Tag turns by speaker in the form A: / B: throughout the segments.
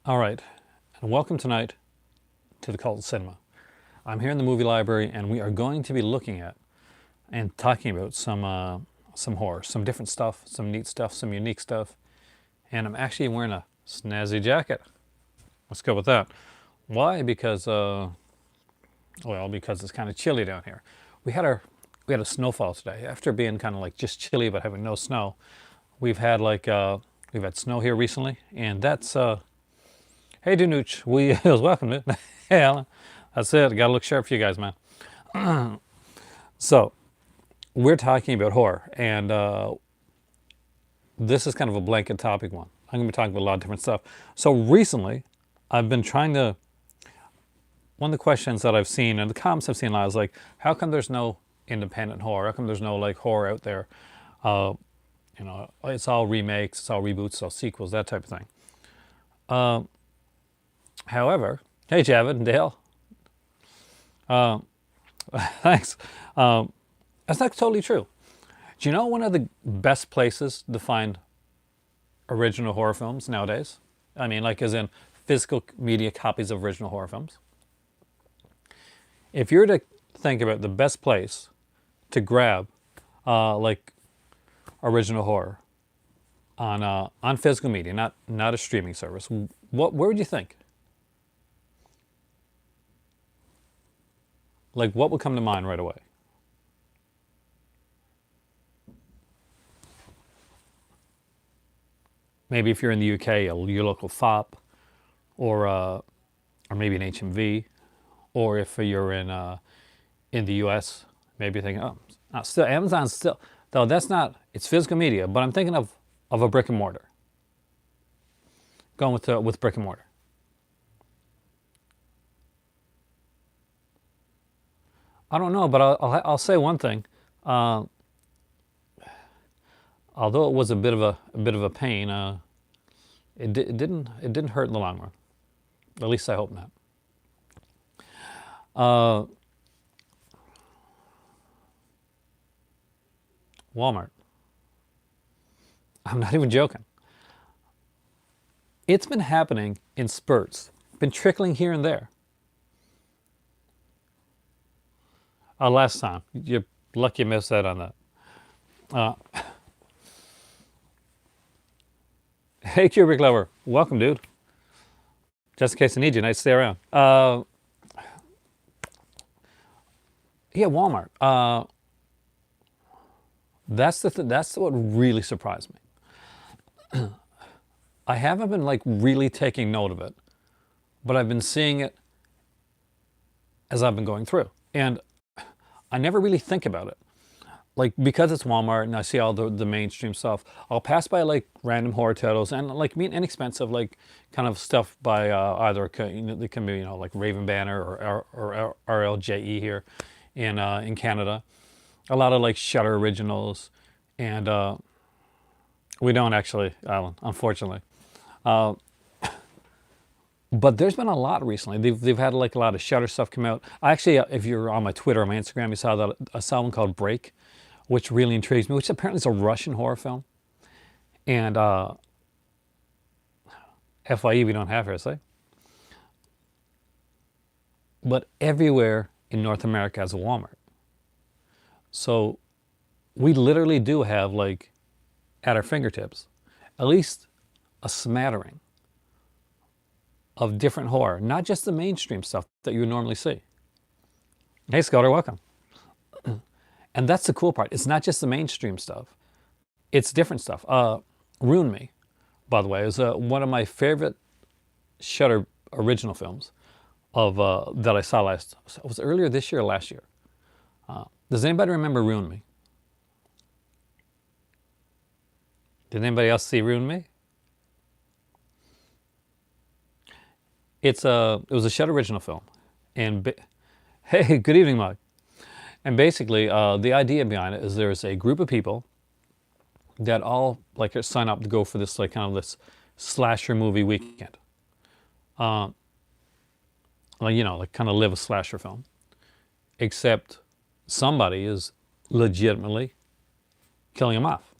A: All right, and welcome tonight to the Cult Cinema. I'm here in the movie library, and we are going to be looking at and talking about some horror, some different stuff, some neat stuff, some unique stuff. And I'm actually wearing a snazzy jacket. Let's go with that. Why? Because it's kind of chilly down here. We had our we had a snowfall today. After being kind of like just chilly but having no snow, we've had we've had snow here recently, and that's hey, Danuch, we was welcome, dude. Hey, Alan. That's it. Got to look sharp for you guys, man. So, we're talking about horror, and this is kind of a blanket topic one. I'm going to be talking about a lot of different stuff. So, recently, I've been trying to. One of the questions that I've seen, and the comments I've seen a lot, is like, how come there's no independent horror? How come there's no like horror out there? It's all remakes, it's all reboots, it's all sequels, that type of thing. However, hey, Javid and Dale. Thanks. That's not totally true. Do you know one of the best places to find original horror films nowadays? I mean, like as in physical media copies of original horror films. If you're to think about the best place to grab like original horror on physical media, not a streaming service, where would you think? Like, what would come to mind right away? Maybe if you're in the UK, your local FOP, or maybe an HMV, or if you're in the US, maybe you're thinking, still Amazon's still, though that's not, it's physical media, but I'm thinking of a brick and mortar. Going with brick and mortar. I don't know, but I'll say one thing. Although it was a bit of a pain, it didn't hurt in the long run. At least I hope not. Walmart. I'm not even joking. It's been happening in spurts. Been trickling here and there. Last time. You're lucky you missed that on that. Uh, hey, Cubic Lover. Welcome, dude. Just in case I need you, nice to stay around. Yeah, Walmart. That's what really surprised me. I haven't been like really taking note of it, but I've been seeing it as I've been going through. And I never really think about it. Like, because it's Walmart and I see all the mainstream stuff, I'll pass by like random horror titles and like inexpensive like kind of stuff by either they can be like Raven Banner or RLJE here in Canada. A lot of like Shutter originals, and we don't actually, Alan, unfortunately. Uh, but there's been a lot recently. They've had like a lot of Shutter stuff come out. I actually, if you're on my Twitter or my Instagram, you saw that I saw one called Break, which really intrigues me. Which apparently is a Russian horror film, and FYE we don't have here, say. But everywhere in North America has a Walmart. So we literally do have like at our fingertips at least a smattering of different horror, not just the mainstream stuff that you would normally see. Hey, Scudder, welcome. And that's the cool part. It's not just the mainstream stuff. It's different stuff. Ruin Me, by the way, is one of my favorite Shutter original films of that I saw was it earlier this year or last year? Does anybody remember Ruin Me? Did anybody else see Ruin Me? It was a Shutter original film, and hey, good evening, Mike. And basically, the idea behind it is there's a group of people that all like sign up to go for this like kind of this slasher movie weekend. Like kind of live a slasher film, except somebody is legitimately killing them off.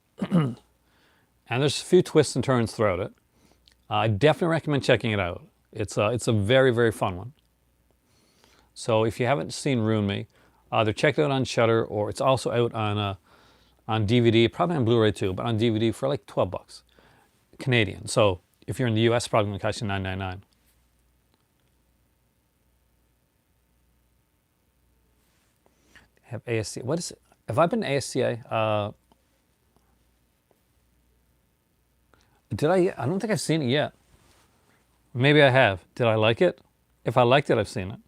A: And there's a few twists and turns throughout it. I definitely recommend checking it out. It's a very, very fun one. So if you haven't seen Ruin Me, either check it out on Shudder, or it's also out on DVD, probably on Blu-ray too, but on DVD for like $12 Canadian. So if you're in the US, it's probably going to cost you $9.99. Have ASCA? What is it? Have I been to ASCA? Did I? I don't think I've seen it yet. Maybe I have. Did I like it? If I liked it, I've seen it.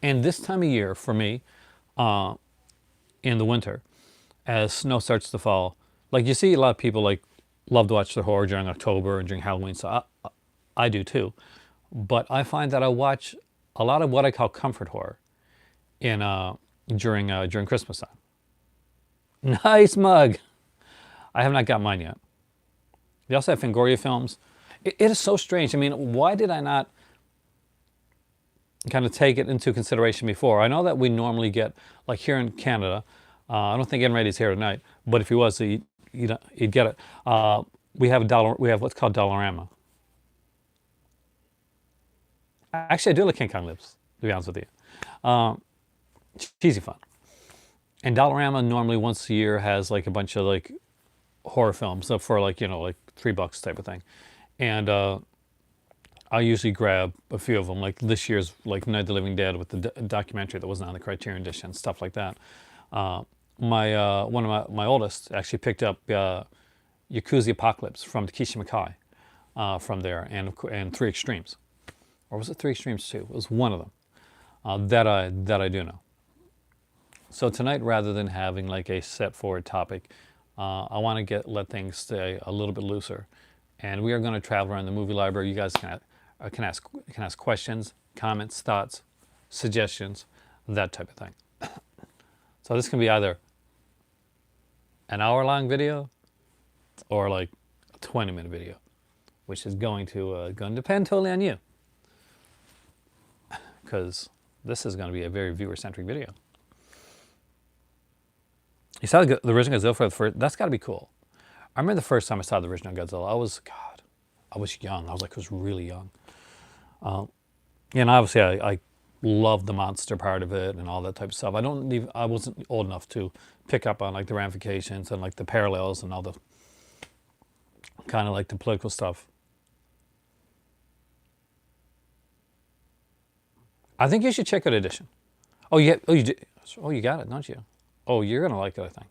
A: And this time of year for me, in the winter, as snow starts to fall, like you see a lot of people like love to watch the horror during October and during Halloween. So I do too. But I find that I watch a lot of what I call comfort horror in during Christmas time. Nice mug. I have not got mine yet. They also have Fangoria films. It is so strange. I mean, why did I not kind of take it into consideration before? I know that we normally get, like here in Canada, I don't think Enrighty's here tonight, but if he was, he'd get it. We have what's called Dollarama. Actually, I do like King Kong Lips, to be honest with you. Cheesy fun. And Dollarama normally once a year has like a bunch of like horror films for like, like $3 type of thing. And I usually grab a few of them, like this year's like Night of the Living Dead with the documentary that wasn't on the Criterion edition, stuff like that. One of my oldest actually picked up Yakuza Apocalypse from Takeshi Mikai from there, and Three Extremes. Or was it Three Extremes 2? It was one of them that I do know. So tonight, rather than having like a set forward topic, I want to let things stay a little bit looser, and we are going to travel around the movie library. You guys can ask questions, comments, thoughts, suggestions, that type of thing. So this can be either an hour-long video or like a 20-minute video, which is going to depend totally on you, because this is going to be a very viewer-centric video. You saw the original Godzilla for the first. That's got to be cool. I remember the first time I saw the original Godzilla. I was young. I was really young. And obviously I loved the monster part of it and all that type of stuff. I wasn't old enough to pick up on like the ramifications and like the parallels and all the kind of like the political stuff. I think you should check out Edition. Oh, you did. Oh, you got it, don't you? Oh, you're gonna like it, I think.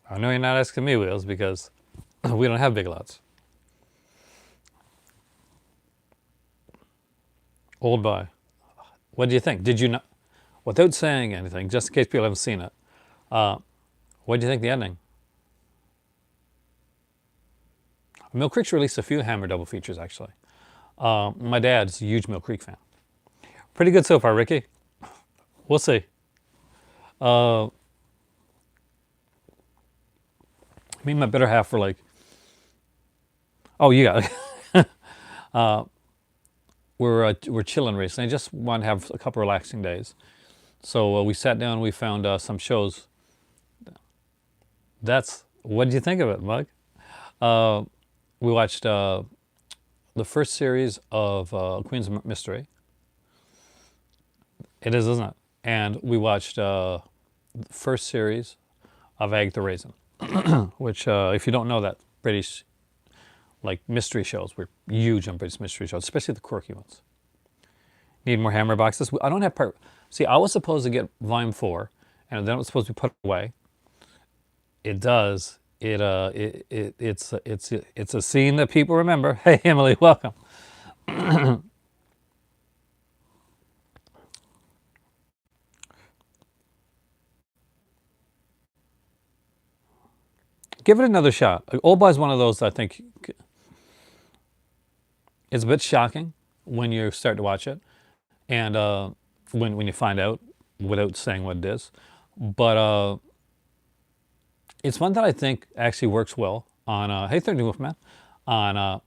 A: I know you're not asking me, Wheels, because we don't have Big Lots. Old Boy. What do you think? Did you not, without saying anything, just in case people haven't seen it, what do you think of the ending? Mill Creek's released a few Hammer double features, actually. My dad's a huge Mill Creek fan. Pretty good so far, Ricky. We'll see. Me and my better half were like, oh, you got it. We're chilling recently. I just want to have a couple relaxing days. So we sat down and we found some shows. What did you think of it, Mug? We watched the first series of Queen's Mystery. It is, isn't it? And we watched the first series of Agatha Raisin, which, if you don't know that, British like mystery shows, we're huge on British mystery shows, especially the quirky ones. Need more Hammer boxes? I don't have part. See, I was supposed to get volume 4, and then it was supposed to be put away. It does. It's a scene that people remember. Hey, Emily, welcome. Give it another shot. Old Boy is one of those I think it's a bit shocking when you start to watch it, and when you find out without saying what it is. But it's one that I think actually works well on hey 13 Wolfman on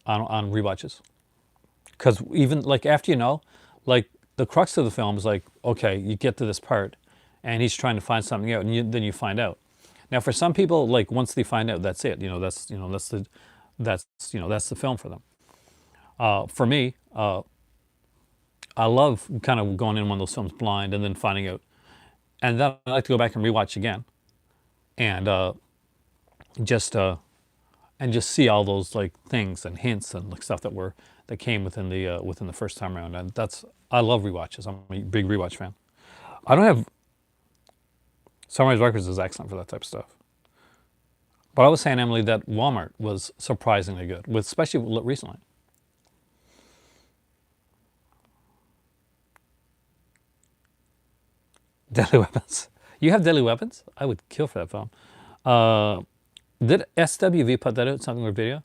A: rewatches, because even like after like the crux of the film is like, okay, you get to this part, and he's trying to find something out, and then you find out. Now, for some people, like once they find out, that's it. That's the film for them. For me, I love kind of going in one of those films blind and then finding out, and then I like to go back and rewatch again, and just and just see all those like things and hints and like stuff that came within the first time around. And that's I love rewatches. I'm a big rewatch fan. I don't have Sunrise Records is excellent for that type of stuff. But I was saying, Emily, that Walmart was surprisingly good, with especially recently. Deadly Weapons. You have Deadly Weapons? I would kill for that film. Uh, did SWV put that out? Something Weird Video?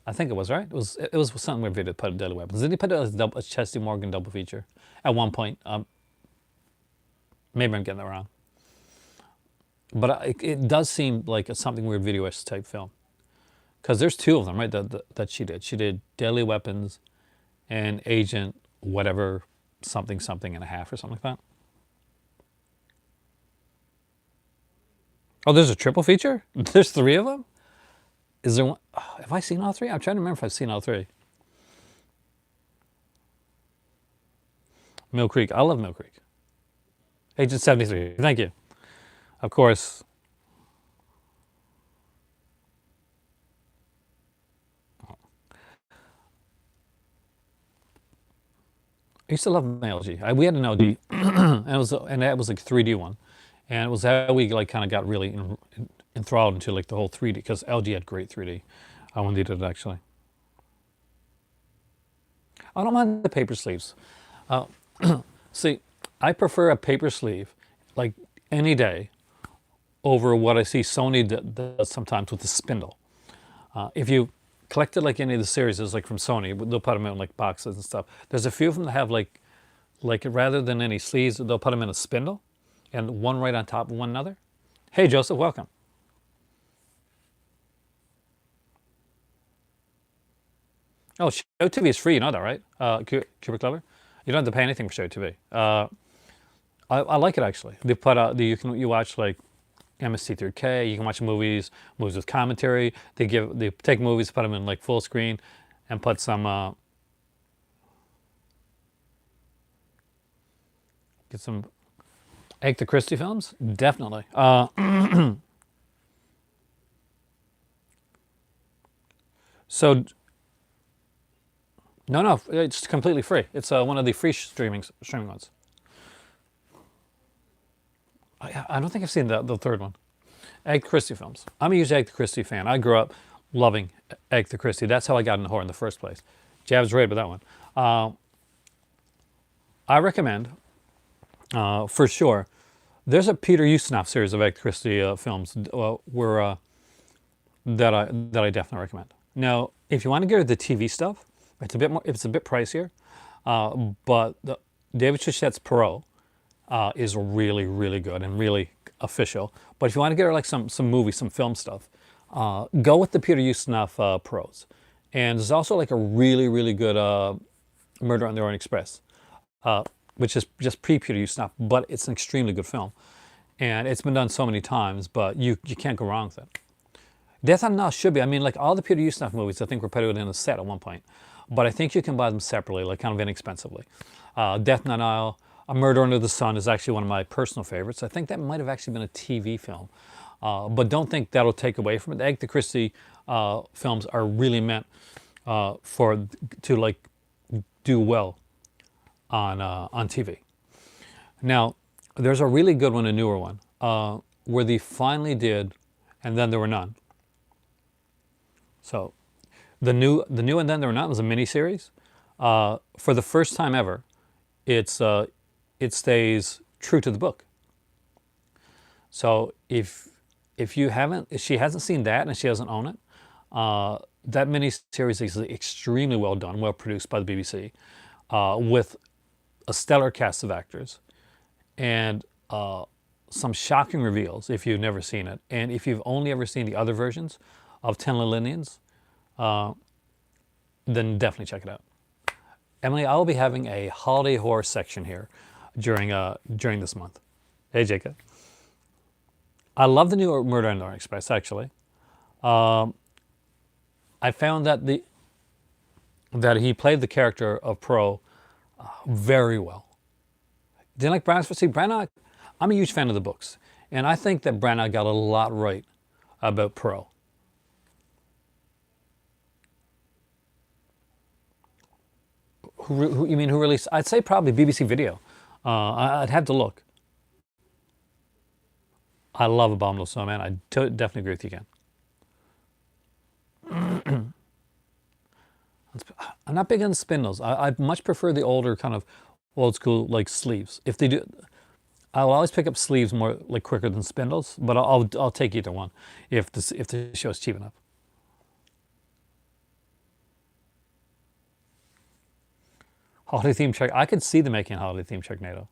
A: I think it was, right. It was Something Weird Video that put out Deadly Weapons. Did he put it as a Chesty Morgan double feature at one point? Maybe I'm getting that wrong. But it does seem like a Something Weird Video-ish type film. Because there's two of them, right, that she did. She did Deadly Weapons and Agent whatever, something, something and a half or something like that. Oh, there's a triple feature? There's three of them? Is there one? Oh, have I seen all three? I'm trying to remember if I've seen all three. Mill Creek. I love Mill Creek. Agent 73. Thank you. Of course. I used to love my LG. We had an LG, and that was like a 3D one, and it was how we like kind of got really enthralled into like the whole 3D because LG had great 3D. I when they did it actually. I don't mind the paper sleeves. Uh, See, I prefer a paper sleeve like any day over what I see Sony does sometimes with the spindle. If you collected like any of the series, like from Sony, they'll put them in like boxes and stuff. There's a few of them that have like rather than any sleeves, they'll put them in a spindle, and one right on top of one another. Hey Joseph, welcome. Oh, Show TV is free, you know that, right? Cubic Clever. You don't have to pay anything for Show TV. I like it actually. They put out you watch like MST3K. You can watch movies with commentary. They take movies, put them in like full screen, and put some get some Agatha Christie films. Definitely. So no, it's completely free. It's one of the free streaming ones. I don't think I've seen the third one. Agatha Christie films. I'm a huge Agatha Christie fan. I grew up loving Agatha Christie. That's how I got into horror in the first place. Jav's right about that one. I recommend, for sure, there's a Peter Ustinov series of Agatha Christie films that I definitely recommend. Now, if you want to get the TV stuff, it's a bit pricier, but David Chauchet's Perot is really, really good and really official. But if you want to get her like some movie, some film stuff, go with the Peter Ustinov Pros. And there's also like a really, really good Murder on the Orient Express, which is just pre-Peter Ustinov, but it's an extremely good film. And it's been done so many times, but you can't go wrong with it. Death on the Nile should be. I mean, like all the Peter Ustinov movies, I think were put out in a set at one point. But I think you can buy them separately, like kind of inexpensively. Death on the Nile, A Murder Under the Sun is actually one of my personal favorites. I think that might have actually been a TV film. But don't think that'll take away from it. The Agatha Christie films are really meant to like do well on TV. Now, there's a really good one, a newer one, where they finally did, and then there were none. So, the new and then there were none was a miniseries. For the first time ever, it stays true to the book. So if she hasn't seen that and she doesn't own it, that miniseries is extremely well done, well produced by the BBC, with a stellar cast of actors, and some shocking reveals if you've never seen it. And if you've only ever seen the other versions of Ten Little Indians, then definitely check it out. Emily, I will be having a holiday horror section here during this month. Hey, Jacob. I love the new Murder on the Orient Express. Actually, I found that he played the character of Pro very well. Didn't like Branagh. See, Branagh, I'm a huge fan of the books, and I think that Branagh got a lot right about Pro. You mean who released? I'd say probably BBC Video. I'd have to look. I love Abominable Snowman. Definitely agree with you again. I'm not big on spindles. I much prefer the older kind of old school like sleeves. If they do, I'll always pick up sleeves more like quicker than spindles. But I'll take either one if the show's cheap enough. Holiday theme check. I could see them making a holiday theme Sharknado.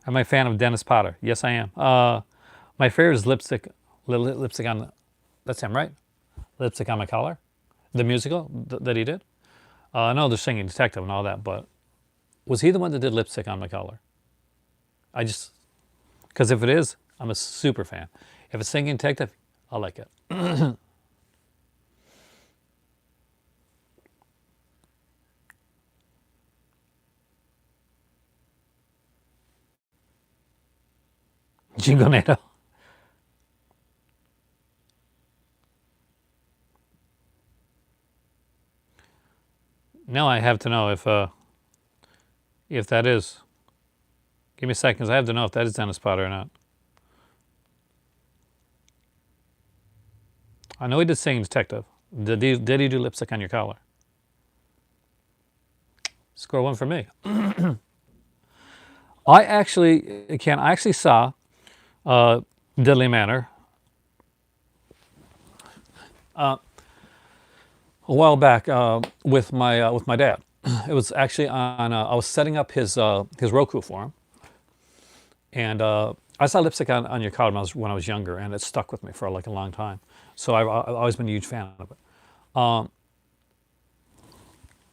A: Am I a fan of Dennis Potter? Yes, I am. My favorite is lipstick on. That's him, right? Lipstick on My Collar, the musical that he did. No, the singing detective and all that, but was he the one that did Lipstick on My Collar? Because if it is, I'm a super fan. If it's singing detective, I like it. Jingle NATO. Now I have to know if that is. Give me a second, 'cause I have to know if that is Dennis Potter or not. I know he did Singing Detective. Did he do Lipstick on Your Collar? Score one for me. I actually saw Deadly Manor a while back with my dad. It was actually on. I was setting up his Roku for him, and I saw Lipstick on Your Collar when I was younger, and it stuck with me for like a long time. So I've always been a huge fan of it.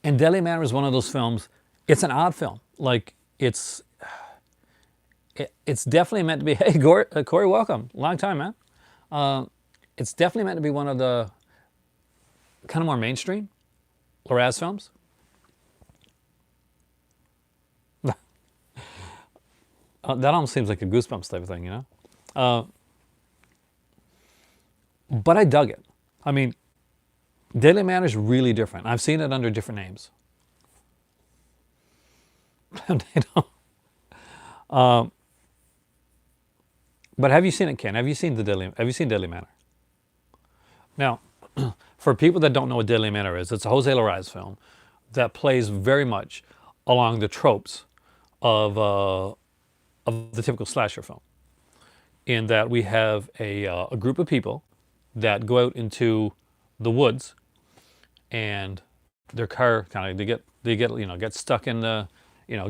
A: And Deadly Manor is one of those films. It's an odd film. Like it's definitely meant to be. Hey, Corey, welcome. Long time, man. It's definitely meant to be one of the kind of more mainstream Larraz films. That almost seems like a Goosebumps type of thing, you know? But I dug it. I mean, Deadly Manor is really different. I've seen it under different names. But have you seen it, Ken? Have you seen Deadly Manor? Now, for people that don't know what Deadly Manor is, it's a Jose Larraz film that plays very much along the tropes of the typical slasher film. In that we have a group of people that go out into the woods, and their car kind of get stuck in the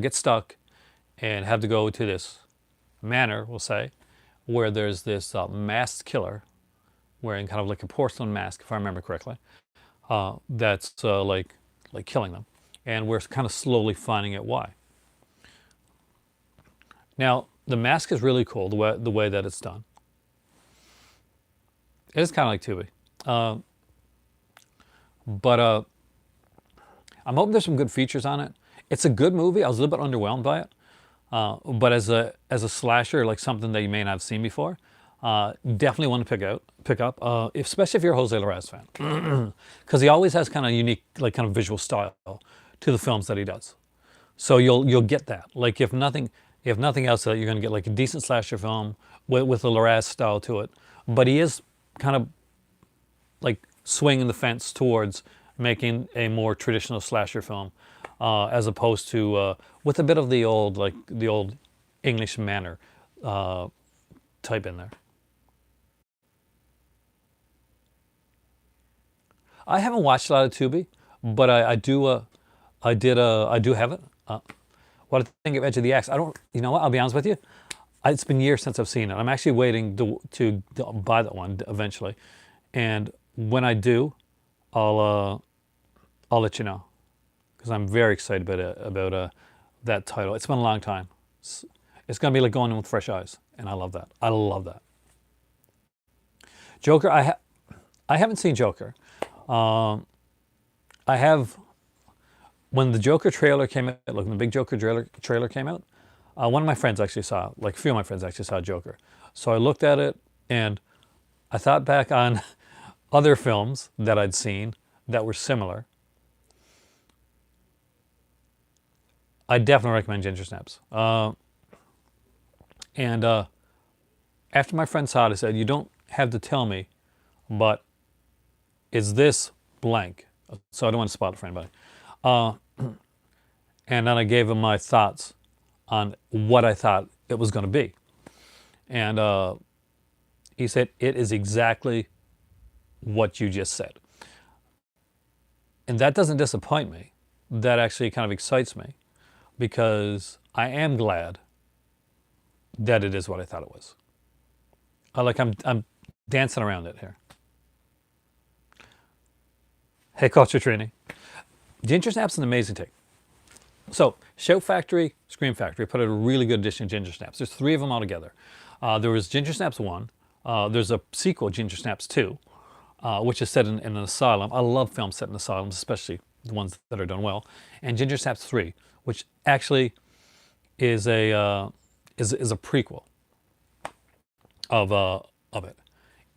A: get stuck, and have to go to this manor, we'll say, where there's this masked killer wearing kind of like a porcelain mask, if I remember correctly, that's like killing them, and we're kind of slowly finding out why. Now, the mask is really cool, the way that it's done. It is kind of like Tubi. But I'm hoping there's some good features on it. It's a good movie. I was a little bit underwhelmed by it. But as a slasher, like something that you may not have seen before, definitely want to pick up, especially if you're a Jose Larraz fan. Because he always has kind of unique, like kind of visual style to the films that he does. So you'll get that. Like if nothing else, you're going to get like a decent slasher film with a Larraz style to it. But he is kind of like swinging the fence towards making a more traditional slasher film, as opposed to with a bit of the old English manor type in there. I haven't watched a lot of Tubi, but I do have it. What I think of Edge of the Axe, I don't. You know what? I'll be honest with you. It's been years since I've seen it. I'm actually waiting to buy that one eventually, and when I do, I'll I'll let you know because I'm very excited about that title. It's been a long time. It's going to be like going in with fresh eyes, and I love that. I love that. Joker, I haven't seen Joker. I have, when the Joker trailer came out, like when the big Joker trailer came out, one of my friends actually saw, like a few of my friends actually saw Joker. So I looked at it and I thought back on other films that I'd seen that were similar. I definitely recommend Ginger Snaps. And after my friend saw it, I said, you don't have to tell me, but is this blank? So I don't want to spoil it for anybody. And then I gave him my thoughts on what I thought it was going to be. And he said, it is exactly what you just said. And that doesn't disappoint me. That actually kind of excites me because I am glad that it is what I thought it was. I'm dancing around it here. Hey, Culture Trini. Ginger Snaps is an amazing take. So, Shout Factory, Scream Factory put out a really good edition of Ginger Snaps. There's 3 of them altogether. There was Ginger Snaps 1. There's a sequel, Ginger Snaps 2, which is set in an asylum. I love films set in asylums, especially the ones that are done well. And Ginger Snaps 3, which actually is a prequel of it.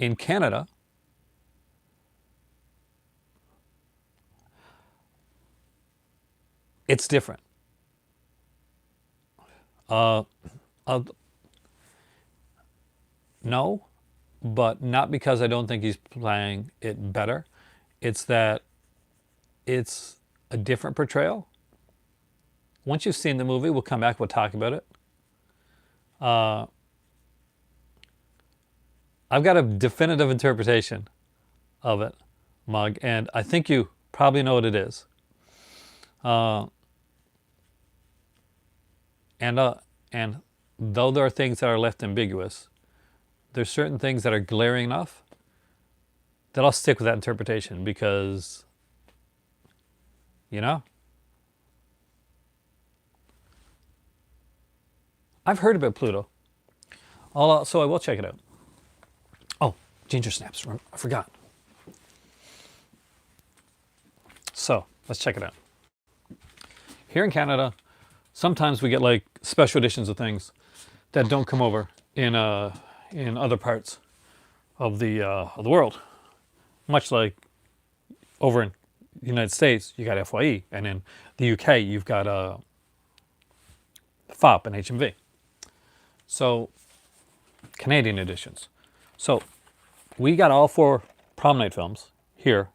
A: In Canada, it's different. No, but not because I don't think he's playing it better. It's that it's a different portrayal. Once you've seen the movie, we'll come back, we'll talk about it. I've got a definitive interpretation of it, Mug, and I think you probably know what it is. And though there are things that are left ambiguous, there's certain things that are glaring enough that I'll stick with that interpretation because, you know, I've heard about Pluto. So I will check it out. Oh, Ginger Snaps, I forgot. So let's check it out. Here in Canada, sometimes we get like special editions of things that don't come over in other parts of the world. Much like over in the United States, you got FYE, and in the UK, you've got FOP and HMV. So, Canadian editions. So, we got all 4 prom night films here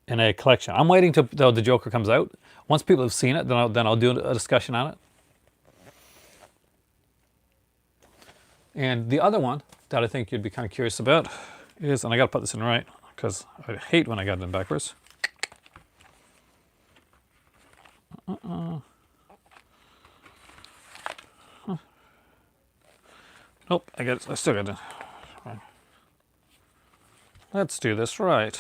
A: in a collection. I'm waiting till the Joker comes out. Once people have seen it, then I'll do a discussion on it. And the other one that I think you'd be kind of curious about is, and I got to put this in right because I hate when I got it in backwards. Nope, I still got it. Right. Let's do this right.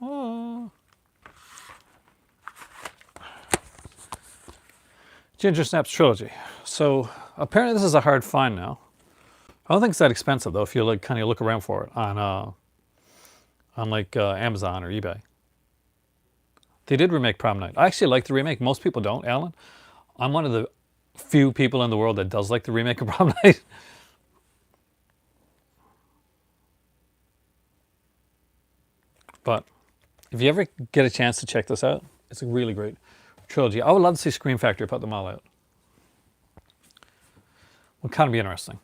A: Oh. Ginger Snaps Trilogy. So apparently this is a hard find now. I don't think it's that expensive though if you like kind of look around for it on like Amazon or eBay. They did remake Prom Night. I actually like the remake. Most people don't, Alan. I'm one of the few people in the world that does like the remake of Prom Night. But if you ever get a chance to check this out, it's a really great trilogy. I would love to see Scream Factory put them all out. Would kind of be interesting.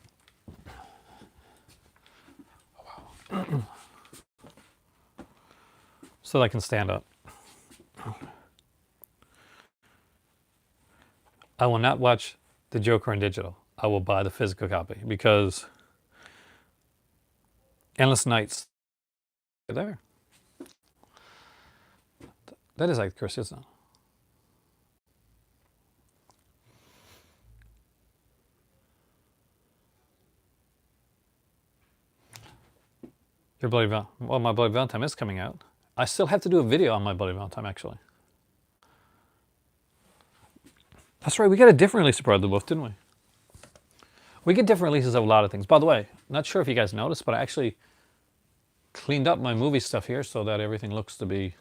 A: So that I can stand up. I will not watch the Joker in digital. I will buy the physical copy because Endless Nights there. That is like Chris, isn't it? Your Bloody Valentine. Well, my Bloody Valentine is coming out. I still have to do a video on my Bloody Valentine, actually. That's right, we got a different release of Brother Wolf, didn't we? We get different releases of a lot of things. By the way, not sure if you guys noticed, but I actually cleaned up my movie stuff here so that everything looks to be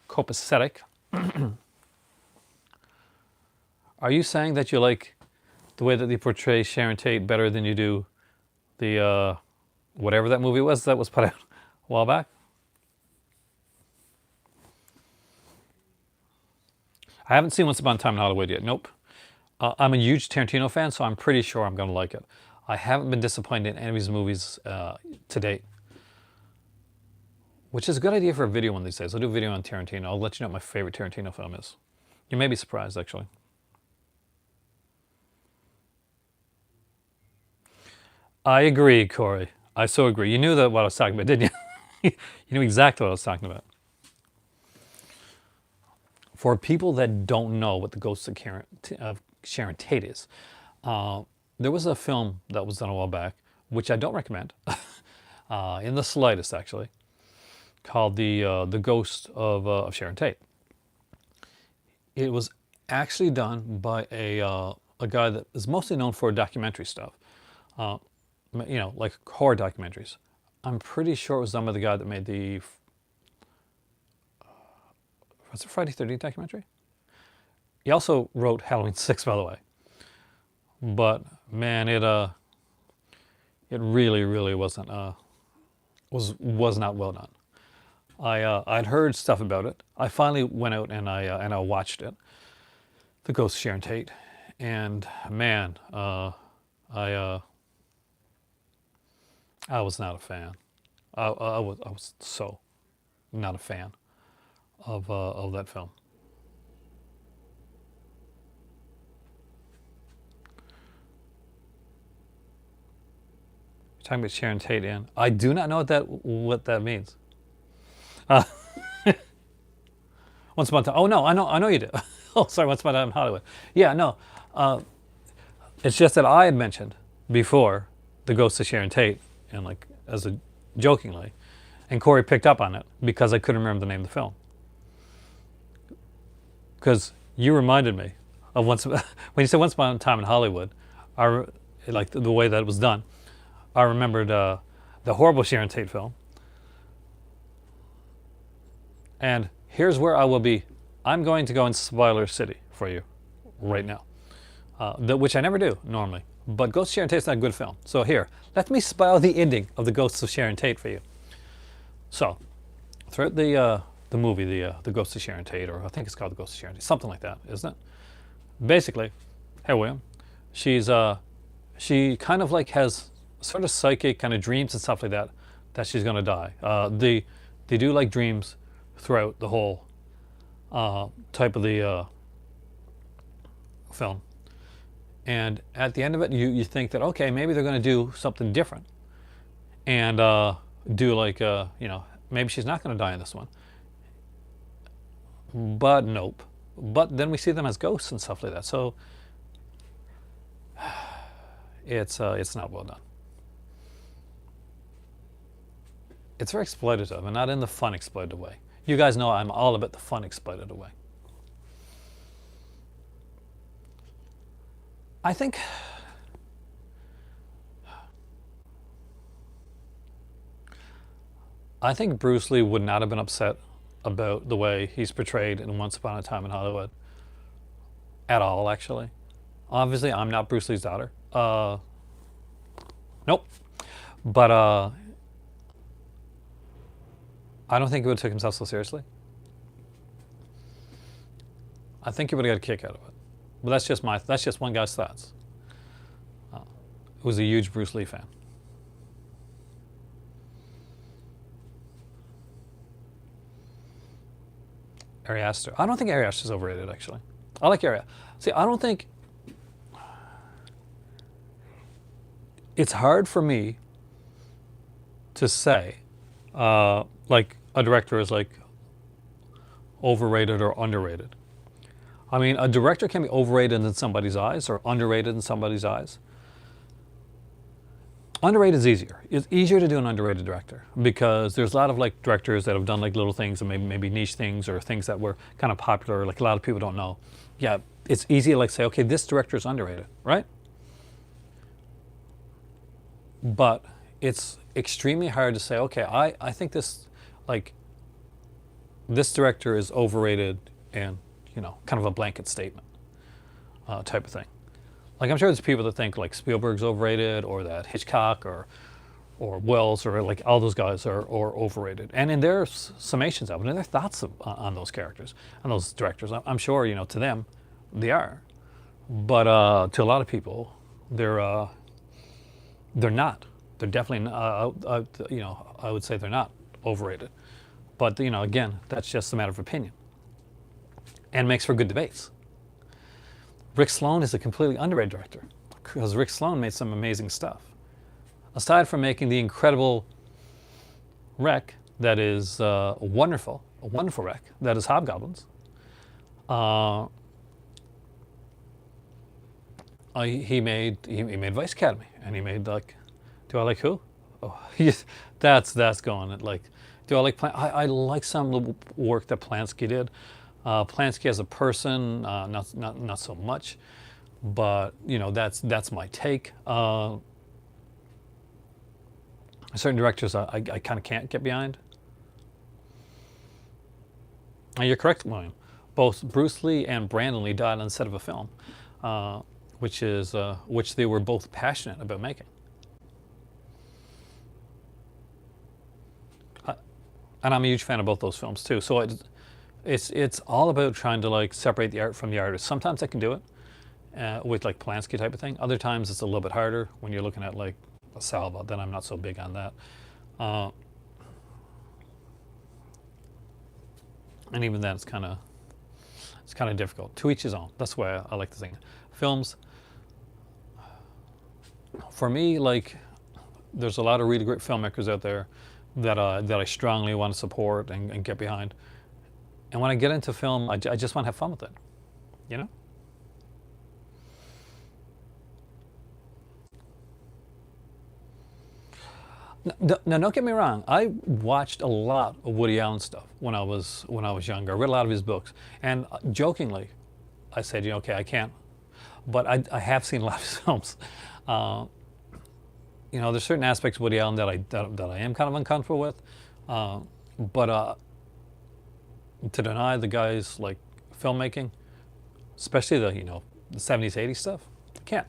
A: copacetic. Are you saying that you like the way that they portray Sharon Tate better than you do the whatever that movie was that was put out a while back? I haven't seen Once Upon a Time in Hollywood yet. Nope. I'm a huge Tarantino fan, so I'm pretty sure I'm going to like it. I haven't been disappointed in any of his movies to date. Which is a good idea for a video one of these days. I'll do a video on Tarantino. I'll let you know what my favorite Tarantino film is. You may be surprised, actually. I agree, Corey. I so agree. You knew that what I was talking about, didn't you? You knew exactly what I was talking about. For people that don't know what the Ghost of Sharon Tate is, there was a film that was done a while back, which I don't recommend, in the slightest actually, called the Ghost of Sharon Tate. It was actually done by a guy that is mostly known for documentary stuff, you know, like horror documentaries. I'm pretty sure it was done by the guy that made the was it Friday 13th documentary? He also wrote Halloween 6, by the way. But man, it really wasn't was not well done. I'd heard stuff about it. I finally went out and I watched it, The Ghost of Sharon Tate, and man, I was not a fan. I was so not a fan of that film. You're talking about Sharon Tate, and I do not know what that means. Once Upon a Time. Oh no, I know you do. Oh, sorry. Once Upon a Time in Hollywood. Yeah, no. It's just that I had mentioned before The Ghost of Sharon Tate, and like as a jokingly, and Corey picked up on it because I couldn't remember the name of the film. Because you reminded me of when you said Once Upon a Time in Hollywood, like the way that it was done. I remembered the horrible Sharon Tate film. And here's where I will be. I'm going to go in spoiler city for you right now, which I never do normally. But Ghost of Sharon Tate's not a good film. So here, let me spoil the ending of The Ghosts of Sharon Tate for you. So, throughout the movie, the Ghost of Sharon Tate, or I think it's called The Ghost of Sharon Tate, something like that, isn't it? Basically, hey William, she kind of like has sort of psychic kind of dreams and stuff like that she's gonna die. They do like dreams throughout the whole type of the film, and at the end of it, you think that okay, maybe they're gonna do something different, and do like you know, maybe she's not gonna die in this one. But nope. But then we see them as ghosts and stuff like that. So it's not well done. It's very exploitative, and not in the fun exploitative way. You guys know I'm all about the fun exploitative way. I think Bruce Lee would not have been upset about the way he's portrayed in Once Upon a Time in Hollywood at all, actually. Obviously, I'm not Bruce Lee's daughter. Nope. But I don't think he would have taken himself so seriously. I think he would have got a kick out of it. But that's just one guy's thoughts. Who's a huge Bruce Lee fan. Ari Aster. I don't think Ari Aster's overrated, actually. I like Ari. See, I don't think... It's hard for me to say, like, a director is, like, overrated or underrated. I mean, a director can be overrated in somebody's eyes or underrated in somebody's eyes. Underrated is easier. It's easier to do an underrated director because there's a lot of like directors that have done like little things and maybe niche things or things that were kind of popular, like a lot of people don't know. Yeah, it's easy to like say, okay, this director is underrated, right? But it's extremely hard to say, okay, I think this, like, this director is overrated and, kind of a blanket statement type of thing. Like, I'm sure there's people that think like Spielberg's overrated or that Hitchcock or Wells or like all those guys are overrated. And in their summations of it and their thoughts on those characters, on those directors, I'm sure, to them, they are. But to a lot of people, they're not. They're definitely, I would say they're not overrated. But, again, that's just a matter of opinion. And makes for good debates. Rick Sloan is a completely underrated director because Rick Sloan made some amazing stuff. Aside from making the incredible wreck that is a wonderful wreck that is Hobgoblins, he made Vice Academy, and he made like, do I like who? Oh, that's going like, do I like I like some of the work that Polanski did. Polanski as a person, not so much, but that's my take. Certain directors I kind of can't get behind. And you're correct, William. Both Bruce Lee and Brandon Lee died on the set of a film, which they were both passionate about making. And I'm a huge fan of both those films too. So it's all about trying to like separate the art from the artist. Sometimes I can do it with like Polanski type of thing. Other times it's a little bit harder when you're looking at like a Salva. Then I'm not so big on that. And even then, it's kind of difficult. To each his own. That's why I like to think. Films, for me, like, there's a lot of really great filmmakers out there that I strongly want to support and get behind. And when I get into film, I just want to have fun with it, Now, don't get me wrong. I watched a lot of Woody Allen stuff when I was younger. I read a lot of his books, and jokingly, I said, okay, I can't, but I have seen a lot of his films. There's certain aspects of Woody Allen that I am kind of uncomfortable with, but to deny the guy's like filmmaking, especially the 70s, 80s stuff, I can't.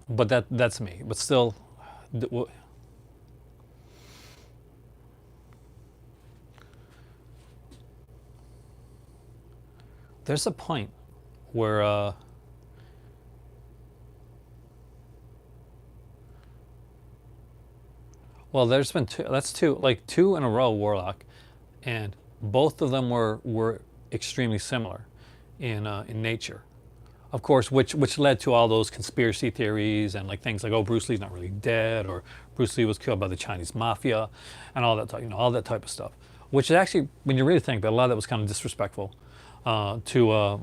A: But that's me. But still, there's a point where well, there's been two in a row, Warlock, and both of them were extremely similar in nature. Of course, which led to all those conspiracy theories and like things like, oh, Bruce Lee's not really dead, or Bruce Lee was killed by the Chinese mafia, and all that all that type of stuff. Which is actually, when you really think about it, a lot of that was kind of disrespectful to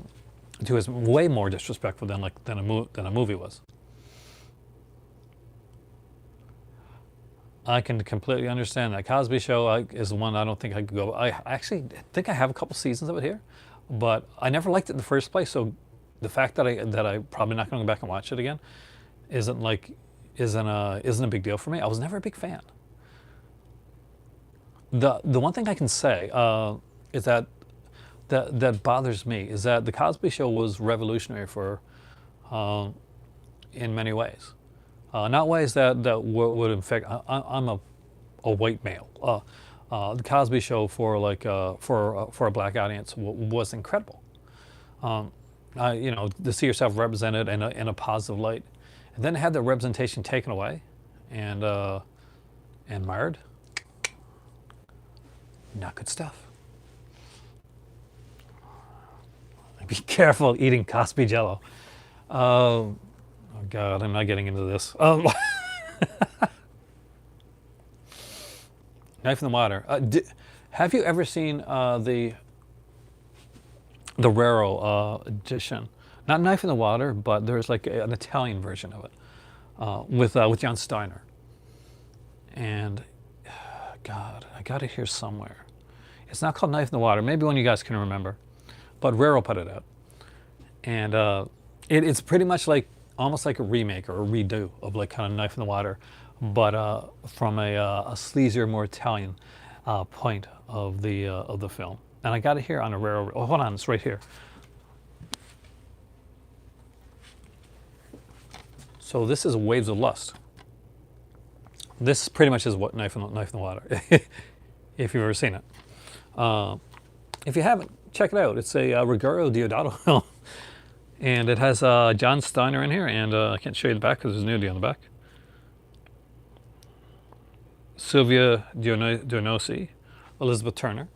A: his, way more disrespectful than a movie was. I can completely understand that. Cosby Show is the one I don't think I could go. I actually think I have a couple seasons of it here, but I never liked it in the first place. So the fact that I probably not going to go back and watch it again isn't a big deal for me. I was never a big fan. The one thing I can say is that bothers me is that the Cosby Show was revolutionary for in many ways. Not ways that would affect. I'm a white male. The Cosby Show for a black audience was incredible. To see yourself represented in a positive light, and then have the representation taken away and marred. Not good stuff. Be careful eating Cosby Jello. Oh God, I'm not getting into this. Knife in the water. Have you ever seen the Raro edition? not Knife in the Water, but there's like an Italian version of it with Jon Steiner. And God, I got it here somewhere. It's not called Knife in the Water. Maybe one of you guys can remember, but Raro put it out, and it's pretty much like almost like a remake or a redo of like kind of Knife in the Water, but from a sleazier, more Italian point of the film. And I got it here on a Raro. Oh, hold on, it's right here. So this is Waves of Lust. This pretty much is what Knife in the Water, if you've ever seen it. If you haven't, check it out. It's a Ruggero Deodato film, and it has Jon Steiner in here, and I can't show you the back because there's nudity on the back. Silvia Dionosi, Elizabeth Turner,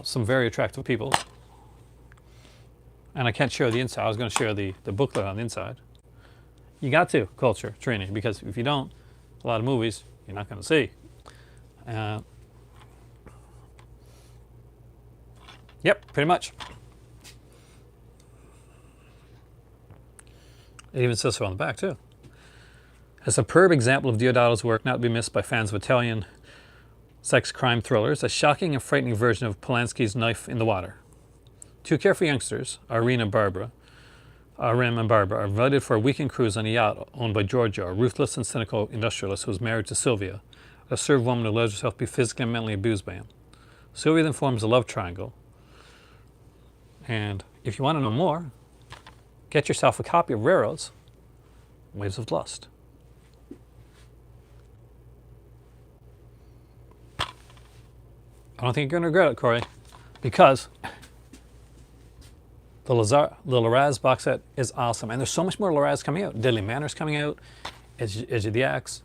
A: some very attractive people. And I can't share the inside. I was going to share the booklet on the inside. You got to culture training, because if you don't, a lot of movies you're not going to see. Yep, pretty much. It even says so on the back too. A superb example of Deodato's work, not to be missed by fans of Italian sex crime thrillers, a shocking and frightening version of Polanski's Knife in the Water. Two carefree youngsters, Irene and Barbara, are invited for a weekend cruise on a yacht owned by Giorgio, a ruthless and cynical industrialist who is married to Sylvia, a served woman who allows herself to be physically and mentally abused by him. Sylvia then forms a love triangle. And if you want to know more, get yourself a copy of Raro's Waves of Lust. I don't think you're going to regret it, Corey, because the Larraz box set is awesome. And there's so much more Larraz coming out. Deadly Manor's coming out, Edge of the Axe.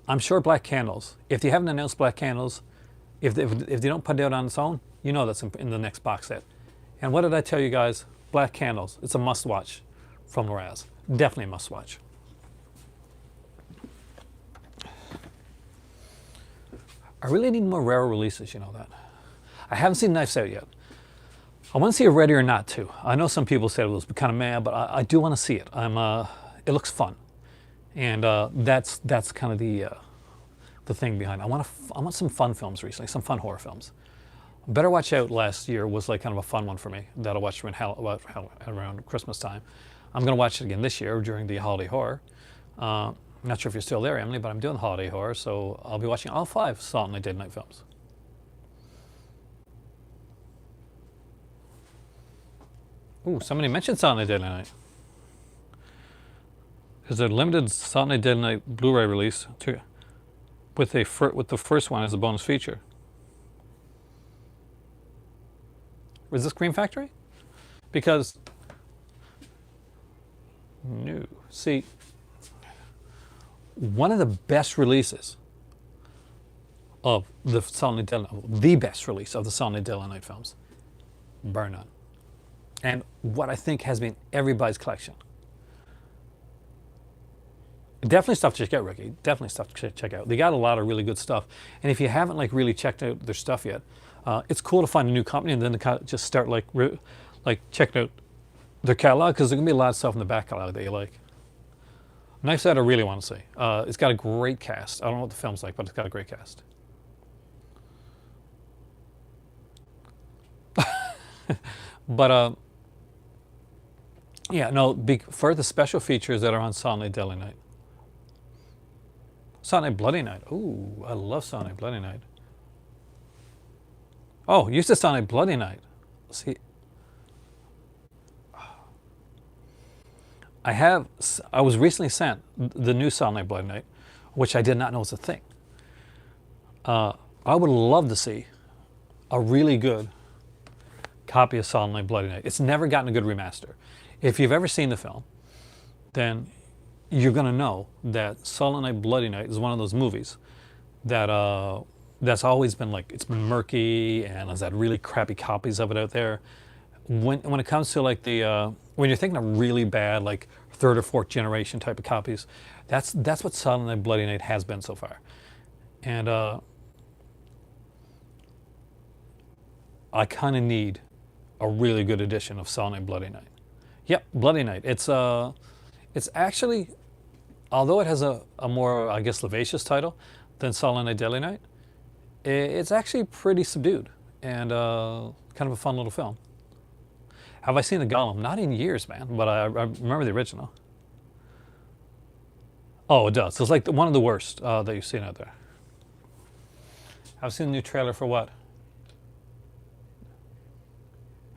A: I'm sure Black Candles. If they haven't announced Black Candles, if they don't put it out on its own, you know that's in the next box set. And what did I tell you guys? Black Candles. It's a must-watch from Larraz. Definitely a must-watch. I really need more Raro releases, you know that. I haven't seen Knives Out yet. I want to see it Ready or Not too. I know some people said it was kind of mad, but I do want to see it. It looks fun, and that's kind of the thing behind it. I want some fun films recently, some fun horror films. Better Watch Out last year was like kind of a fun one for me that I watched around Christmas time. I'm going to watch it again this year during the holiday horror. I'm not sure if you're still there, Emily, but I'm doing holiday horror, so I'll be watching all 5 Salt and Light Dead Night films. Ooh, somebody mentioned Salt and Light Dead Night. There's a limited Salt and Light Dead Night Blu-ray release with the first one as a bonus feature. Was this Scream Factory? Because no. See, one of the best releases of the Salt and Light Dead Night, the best release of the Salt and Light Dead Night films, bar none. And what I think has been everybody's collection. Definitely stuff to check out, Ricky. Definitely stuff to check out. They got a lot of really good stuff. And if you haven't like really checked out their stuff yet, it's cool to find a new company and then to just start like checking out their catalog, because there's gonna be a lot of stuff in the back catalog that you like. Knives Out I really want to see. It's got a great cast. I don't know what the film's like, but it's got a great cast. But yeah, no, for the special features that are on Salt and Light Deadly Night. Salt and Light Bloody Night. Ooh, I love Salt and Light Bloody Night. Oh, used to Salt and Light Bloody Night. See, I was recently sent the new Salt and Light Bloody Night, which I did not know was a thing. I would love to see a really good copy of Salt and Light Bloody Night. It's never gotten a good remaster. If you've ever seen the film, then you're going to know that Salt and Light Bloody Night is one of those movies that that's always been like, it's been murky and has had really crappy copies of it out there. When it comes to like when you're thinking of really bad, like 3rd or 4th generation type of copies, that's what Salt and Light Bloody Night has been so far. And I kind of need a really good edition of Silent Night, Bloody Night. Yep, Bloody Night. It's actually, although it has a more, I guess, lavacious title than Silent Night, Deadly Night, it's actually pretty subdued and kind of a fun little film. Have I seen the Gollum? Not in years, man, but I remember the original. Oh, it does. It's like one of the worst that you've seen out there. I've seen the new trailer for what?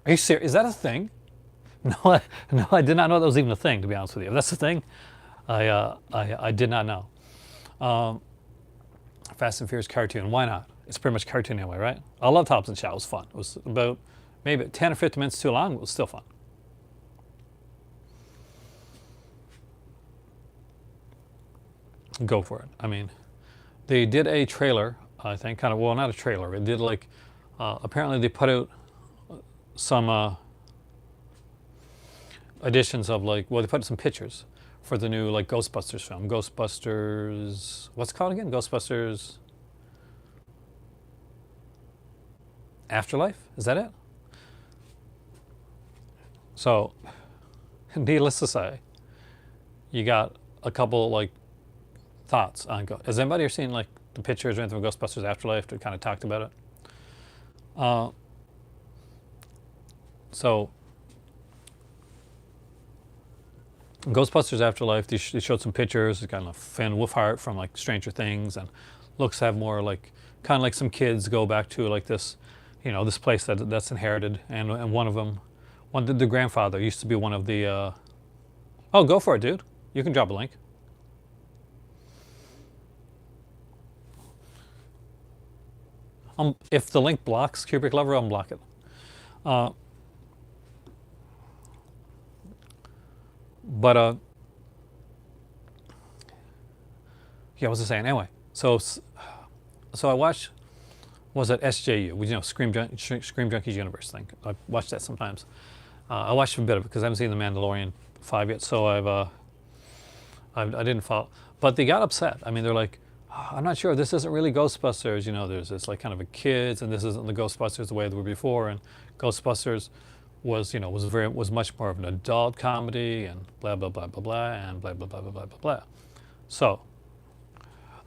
A: Are you serious? Is that a thing? No, I did not know that was even a thing, to be honest with you. If that's a thing, I did not know. Fast and Furious cartoon. Why not? It's pretty much cartoon anyway, right? I loved Hobbs and Shaw. It was fun. It was about maybe 10 or 15 minutes too long, but it was still fun. Go for it. I mean, they did a trailer, I think, kind of, well, not a trailer. It did like, apparently they put out some editions of like, well, they put out some pictures for the new like Ghostbusters film. Ghostbusters, what's it called again? Ghostbusters Afterlife? Is that it? So, needless to say, you got a couple like thoughts on has anybody ever seen like the pictures or anything of Ghostbusters Afterlife that kind of talked about it? So Ghostbusters Afterlife, they showed some pictures. It's kind of Finn Wolfhard from like Stranger Things, and looks to have more like kind of like some kids go back to like this, you know, this place that's inherited, and one of them, the grandfather used to be one of the. Oh, go for it, dude. You can drop a link. If the link blocks Kubrick Lover, I'll block it. Yeah, what was I saying? Anyway, so I watched, was it SJU? You know, Scream Junkies Universe thing. I watch that sometimes. I watched a bit of it because I haven't seen The Mandalorian 5 yet, so I didn't follow. But they got upset. I mean, they're like, "Oh, I'm not sure. This isn't really Ghostbusters. You know, there's this like kind of a kids, and this isn't the Ghostbusters the way they were before. And Ghostbusters was, you know, was much more of an adult comedy, and blah blah blah blah blah, and blah blah blah blah blah blah blah." So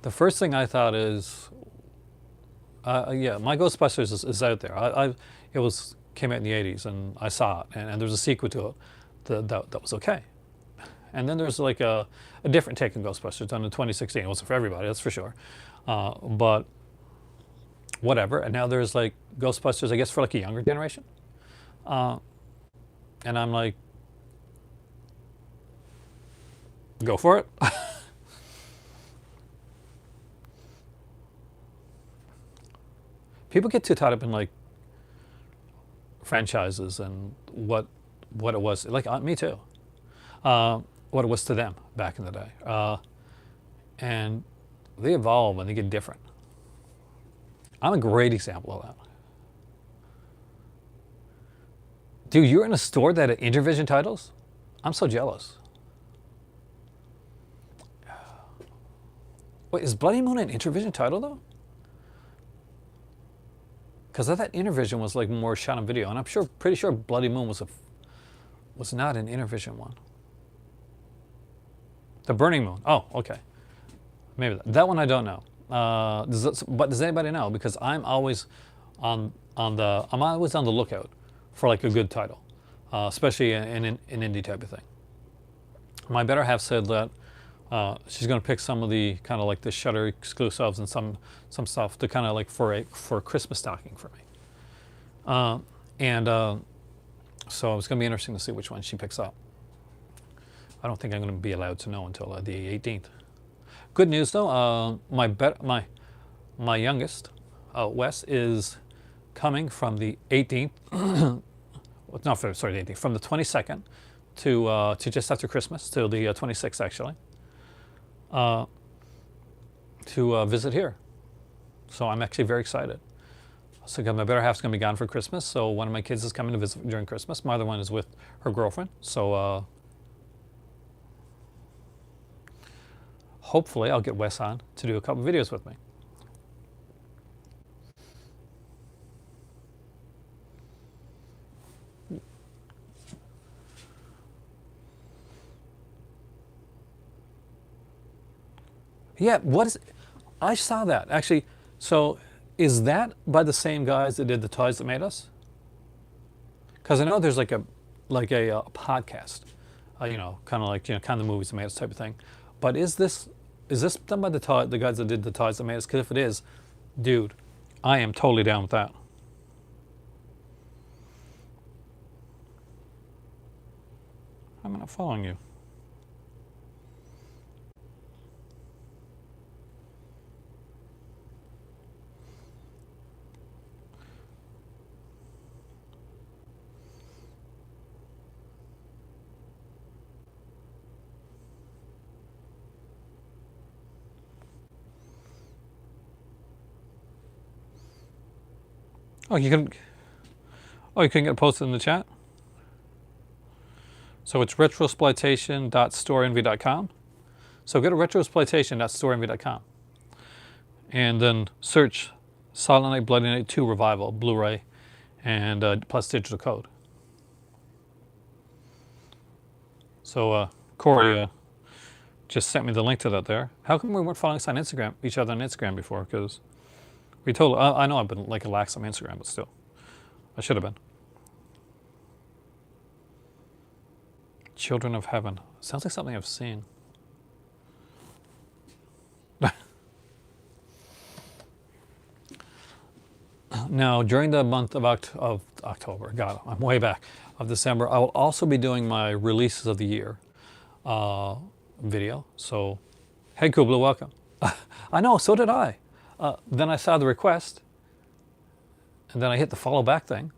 A: the first thing I thought is, yeah, my Ghostbusters is out there. It came out in the '80s, and I saw it, and there's a sequel to it that was okay. And then there's like a different take on Ghostbusters done in 2016. It wasn't for everybody, that's for sure. But whatever. And now there's like Ghostbusters, I guess, for like a younger generation. And I'm like, go for it. People get too tied up in like franchises and what it was. Like me too. What it was to them back in the day. And they evolve and they get different. I'm a great example of that. Dude, you're in a store that had Intervision titles? I'm so jealous. Wait, is Bloody Moon an Intervision title though? Because I thought Intervision was like more shot on video, and I'm pretty sure Bloody Moon was not an Intervision one. The Burning Moon. Oh, okay. Maybe that one I don't know. But does anybody know? Because I'm always on the lookout for like a good title, especially in an indie type of thing. My better half said that she's going to pick some of the kind of like the Shudder exclusives and some stuff to kind of like for a Christmas stocking for me. So it's going to be interesting to see which one she picks up. I don't think I'm going to be allowed to know until the 18th. Good news though, my youngest, Wes, is coming from the 18th. No, sorry, the 18th, from the 22nd to just after Christmas till the 26th actually, to visit here. So I'm actually very excited. So my better half's going to be gone for Christmas. So one of my kids is coming to visit during Christmas. My other one is with her girlfriend. So hopefully I'll get Wes on to do a couple videos with me. Yeah, what is? I saw that actually. So, is that by the same guys that did the Toys That Made Us? Because I know there's like a podcast, kind of like kind of the movies that made us type of thing. But is this done by the guys that did the Toys That Made Us? Because if it is, dude, I am totally down with that. I'm not following you. Oh, you can. Oh, you couldn't get it posted in the chat. So it's retrosploitation.storeenvy.com. So go to retrosploitation.storeenvy.com and then search Silent Night, Bloody Night 2 Revival, Blu-ray, and plus digital code. So Corey just sent me the link to that there. How come we weren't following us on Instagram, each other on Instagram before? Because we totally, I know I've been like lax on Instagram, but still, I should have been. Children of Heaven. Sounds like something I've seen. Now, during the month of October, God, I'm way back, of December, I will also be doing my releases of the year video. So, hey, Kubla, welcome. I know, so did I. Then I saw the request, and then I hit the follow back thing,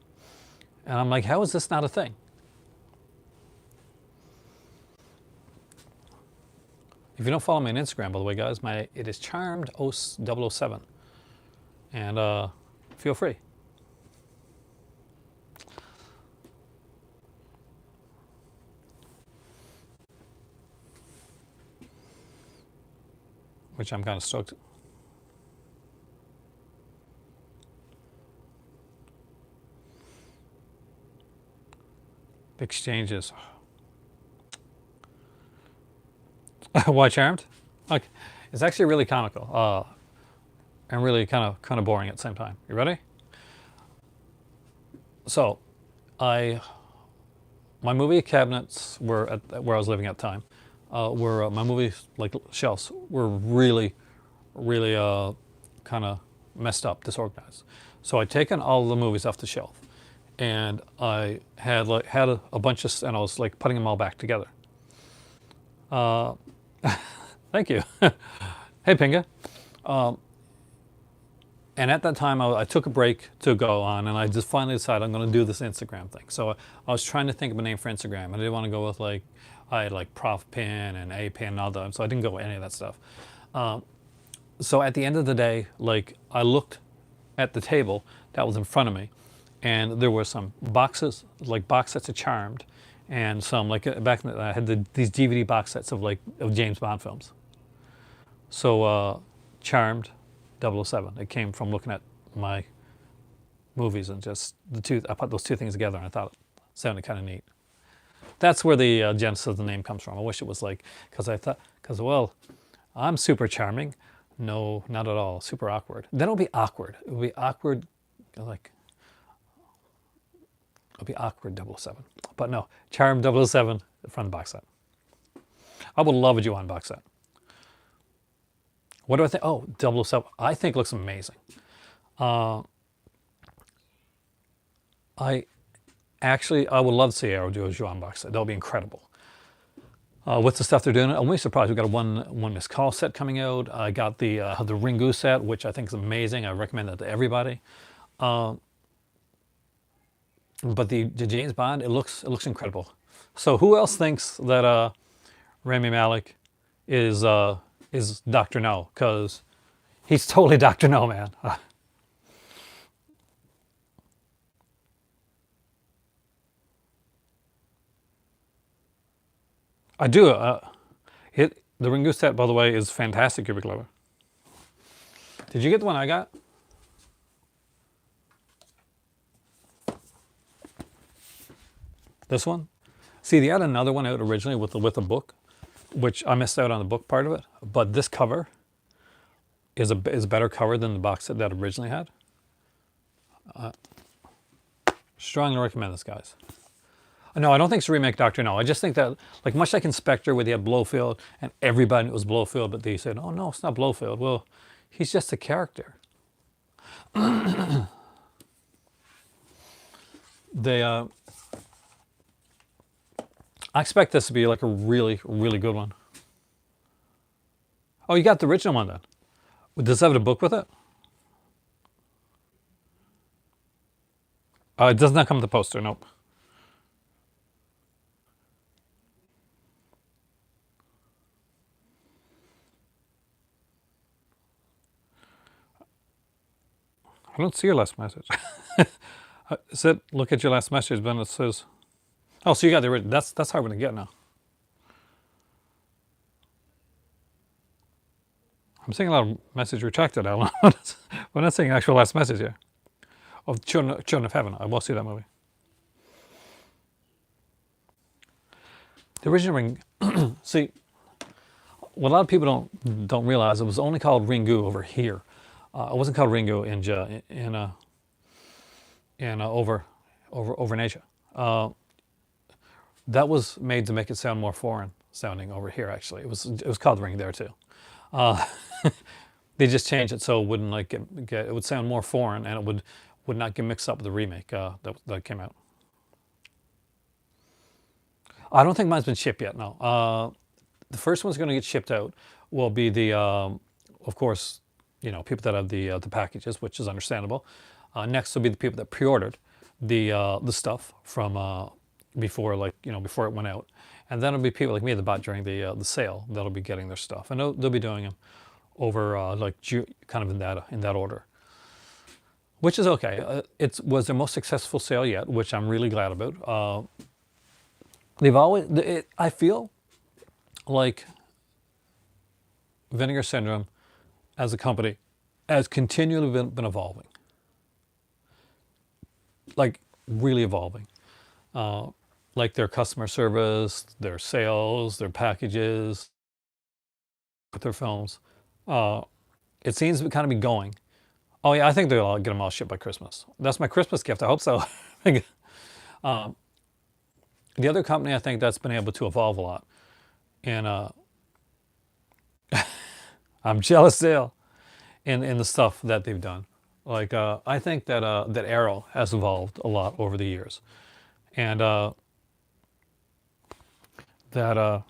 A: and I'm like, how is this not a thing? If you don't follow me on Instagram, by the way, guys, it is charmed007, and feel free. Which I'm kind of stoked. Exchanges. Why Charmed? Okay. It's actually really comical and really kind of boring at the same time. You ready? So, my movie cabinets were at where I was living at the time. Were my movie like shelves were really kind of messed up, disorganized. So I'd taken all the movies off the shelf, and I had a bunch of, and I was like putting them all back together. Thank you. Hey, Pinga. And at that time, I took a break to go on, and I just finally decided I'm going to do this Instagram thing. So I was trying to think of a name for Instagram. I didn't want to go with I had like Prof Pin and A Pin and all that, so I didn't go with any of that stuff. So at the end of the day, like I looked at the table that was in front of me, and there were some boxes, like box sets of Charmed, and some like back in the, I had these DVD box sets of James Bond films. So Charmed 007. It came from looking at my movies and just I put those two things together, and I thought it sounded kind of neat. That's where the genesis of the name comes from. I wish it was well, I'm super charming. No, not at all. Super awkward. Then it'll be awkward. It'll be awkward, it'll be awkward 007. But no, Charm 007 from the box set. I would love a Ju-on box set. What do I think? Oh, 007. I think looks amazing. I would love to see Arrow do a Ju-on box set. That would be incredible. With the stuff they're doing, I'm really surprised. We got a one missed call set coming out. I got the Ringu set, which I think is amazing. I recommend that to everybody. But the James Bond, it looks incredible. So who else thinks that Rami Malek is Dr. No? Because he's totally Dr. No, man. I do. The Ringu set, by the way, is fantastic, Cubic Lover. Did you get the one I got? This one? See, they had another one out originally with a book, which I missed out on the book part of it. But this cover is better cover than the box set that originally had. Strongly recommend this, guys. No, I don't think it's a remake Doctor No. I just think that, like, much like Inspector, where they had Blofeld and everybody knew it was Blofeld, but they said, oh no, it's not Blofeld. Well, he's just a character. They, I expect this to be like a really, really good one. Oh, you got the original one then? Does it have a book with it? It does not come with the poster, nope. I don't see your last message. It said, look at your last message, but it says, oh, so you got the original. That's hard to get now. I'm seeing a lot of message retracted. I don't know. We're not seeing actual last message here. Of Children of Heaven. I will see that movie. The original Ring. See, what a lot of people don't realize, it was only called Ringu over here. It wasn't called Ringu over in Asia. That was made to make it sound more foreign sounding over here. Actually, it was called Ring there too. They just changed it so it wouldn't like get it would sound more foreign, and it would not get mixed up with the remake that came out. I don't think mine's been shipped yet. No, the first one's going to get shipped out will be the, of course, people that have the packages, which is understandable. Next will be the people that pre-ordered the stuff from before before it went out, and then it'll be people like me that bought during the sale that'll be getting their stuff, and they'll be doing them over kind of in that order, which is okay. It was their most successful sale yet, which I'm really glad about. I feel like Vinegar Syndrome as a company has continually been evolving, like really evolving. Like their customer service, their sales, their packages, with their films. It seems to kind of be going. Oh yeah, I think they'll get them all shipped by Christmas. That's my Christmas gift. I hope so. The other company I think that's been able to evolve a lot, and I'm jealous still in the stuff that they've done. Like I think that that Arrow has evolved a lot over the years, and that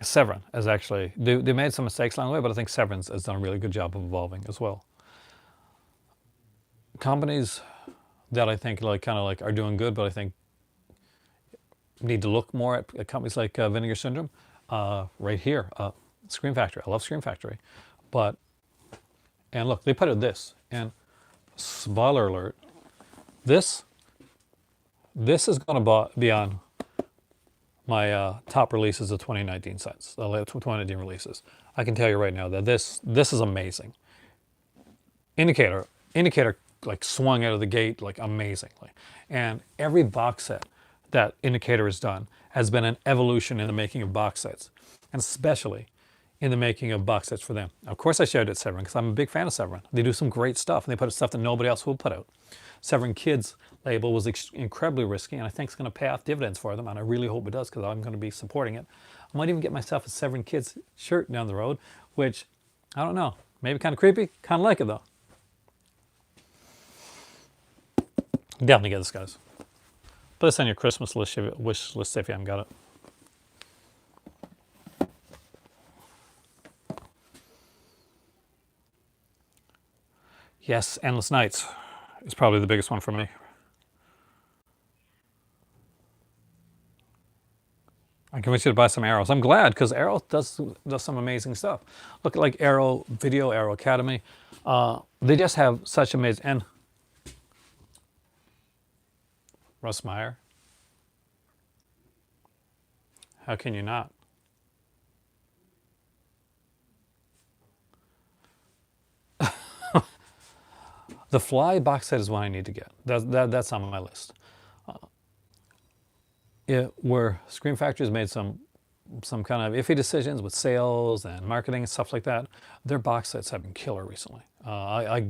A: Severin has actually they made some mistakes along the way, but I think Severance has done a really good job of evolving as well. Companies that I think are doing good, but I think need to look more at companies like Vinegar Syndrome. Right here, Scream Factory. I love Scream Factory, and look, they put out this, and spoiler alert, this is going to be on my top releases of 2019 sets, 2019 releases. I can tell you right now that this is amazing. Indicator like swung out of the gate like amazingly, and every box set that Indicator has done has been an evolution in the making of box sets, and especially in the making of box sets for them. Of course, I shared it at Severin because I'm a big fan of Severin. They do some great stuff, and they put out stuff that nobody else will put out. Severin Kids label was incredibly risky, and I think it's going to pay off dividends for them, and I really hope it does because I'm going to be supporting it. I might even get myself a Severin Kids shirt down the road, which, I don't know, maybe kind of creepy, kind of like it though. Definitely get this, guys. Put this on your Christmas list, wish list if you haven't got it. Yes, Endless Nights is probably the biggest one for me. I convinced you to buy some Arrows. I'm glad because Arrow does some amazing stuff. Look at like Arrow Video, Arrow Academy. They just have such amazing. And Russ Meyer. How can you not? The Fly box set is one I need to get. That's on my list. Where Scream Factory has made some some kind of iffy decisions with sales and marketing and stuff like that. Their box sets have been killer recently. I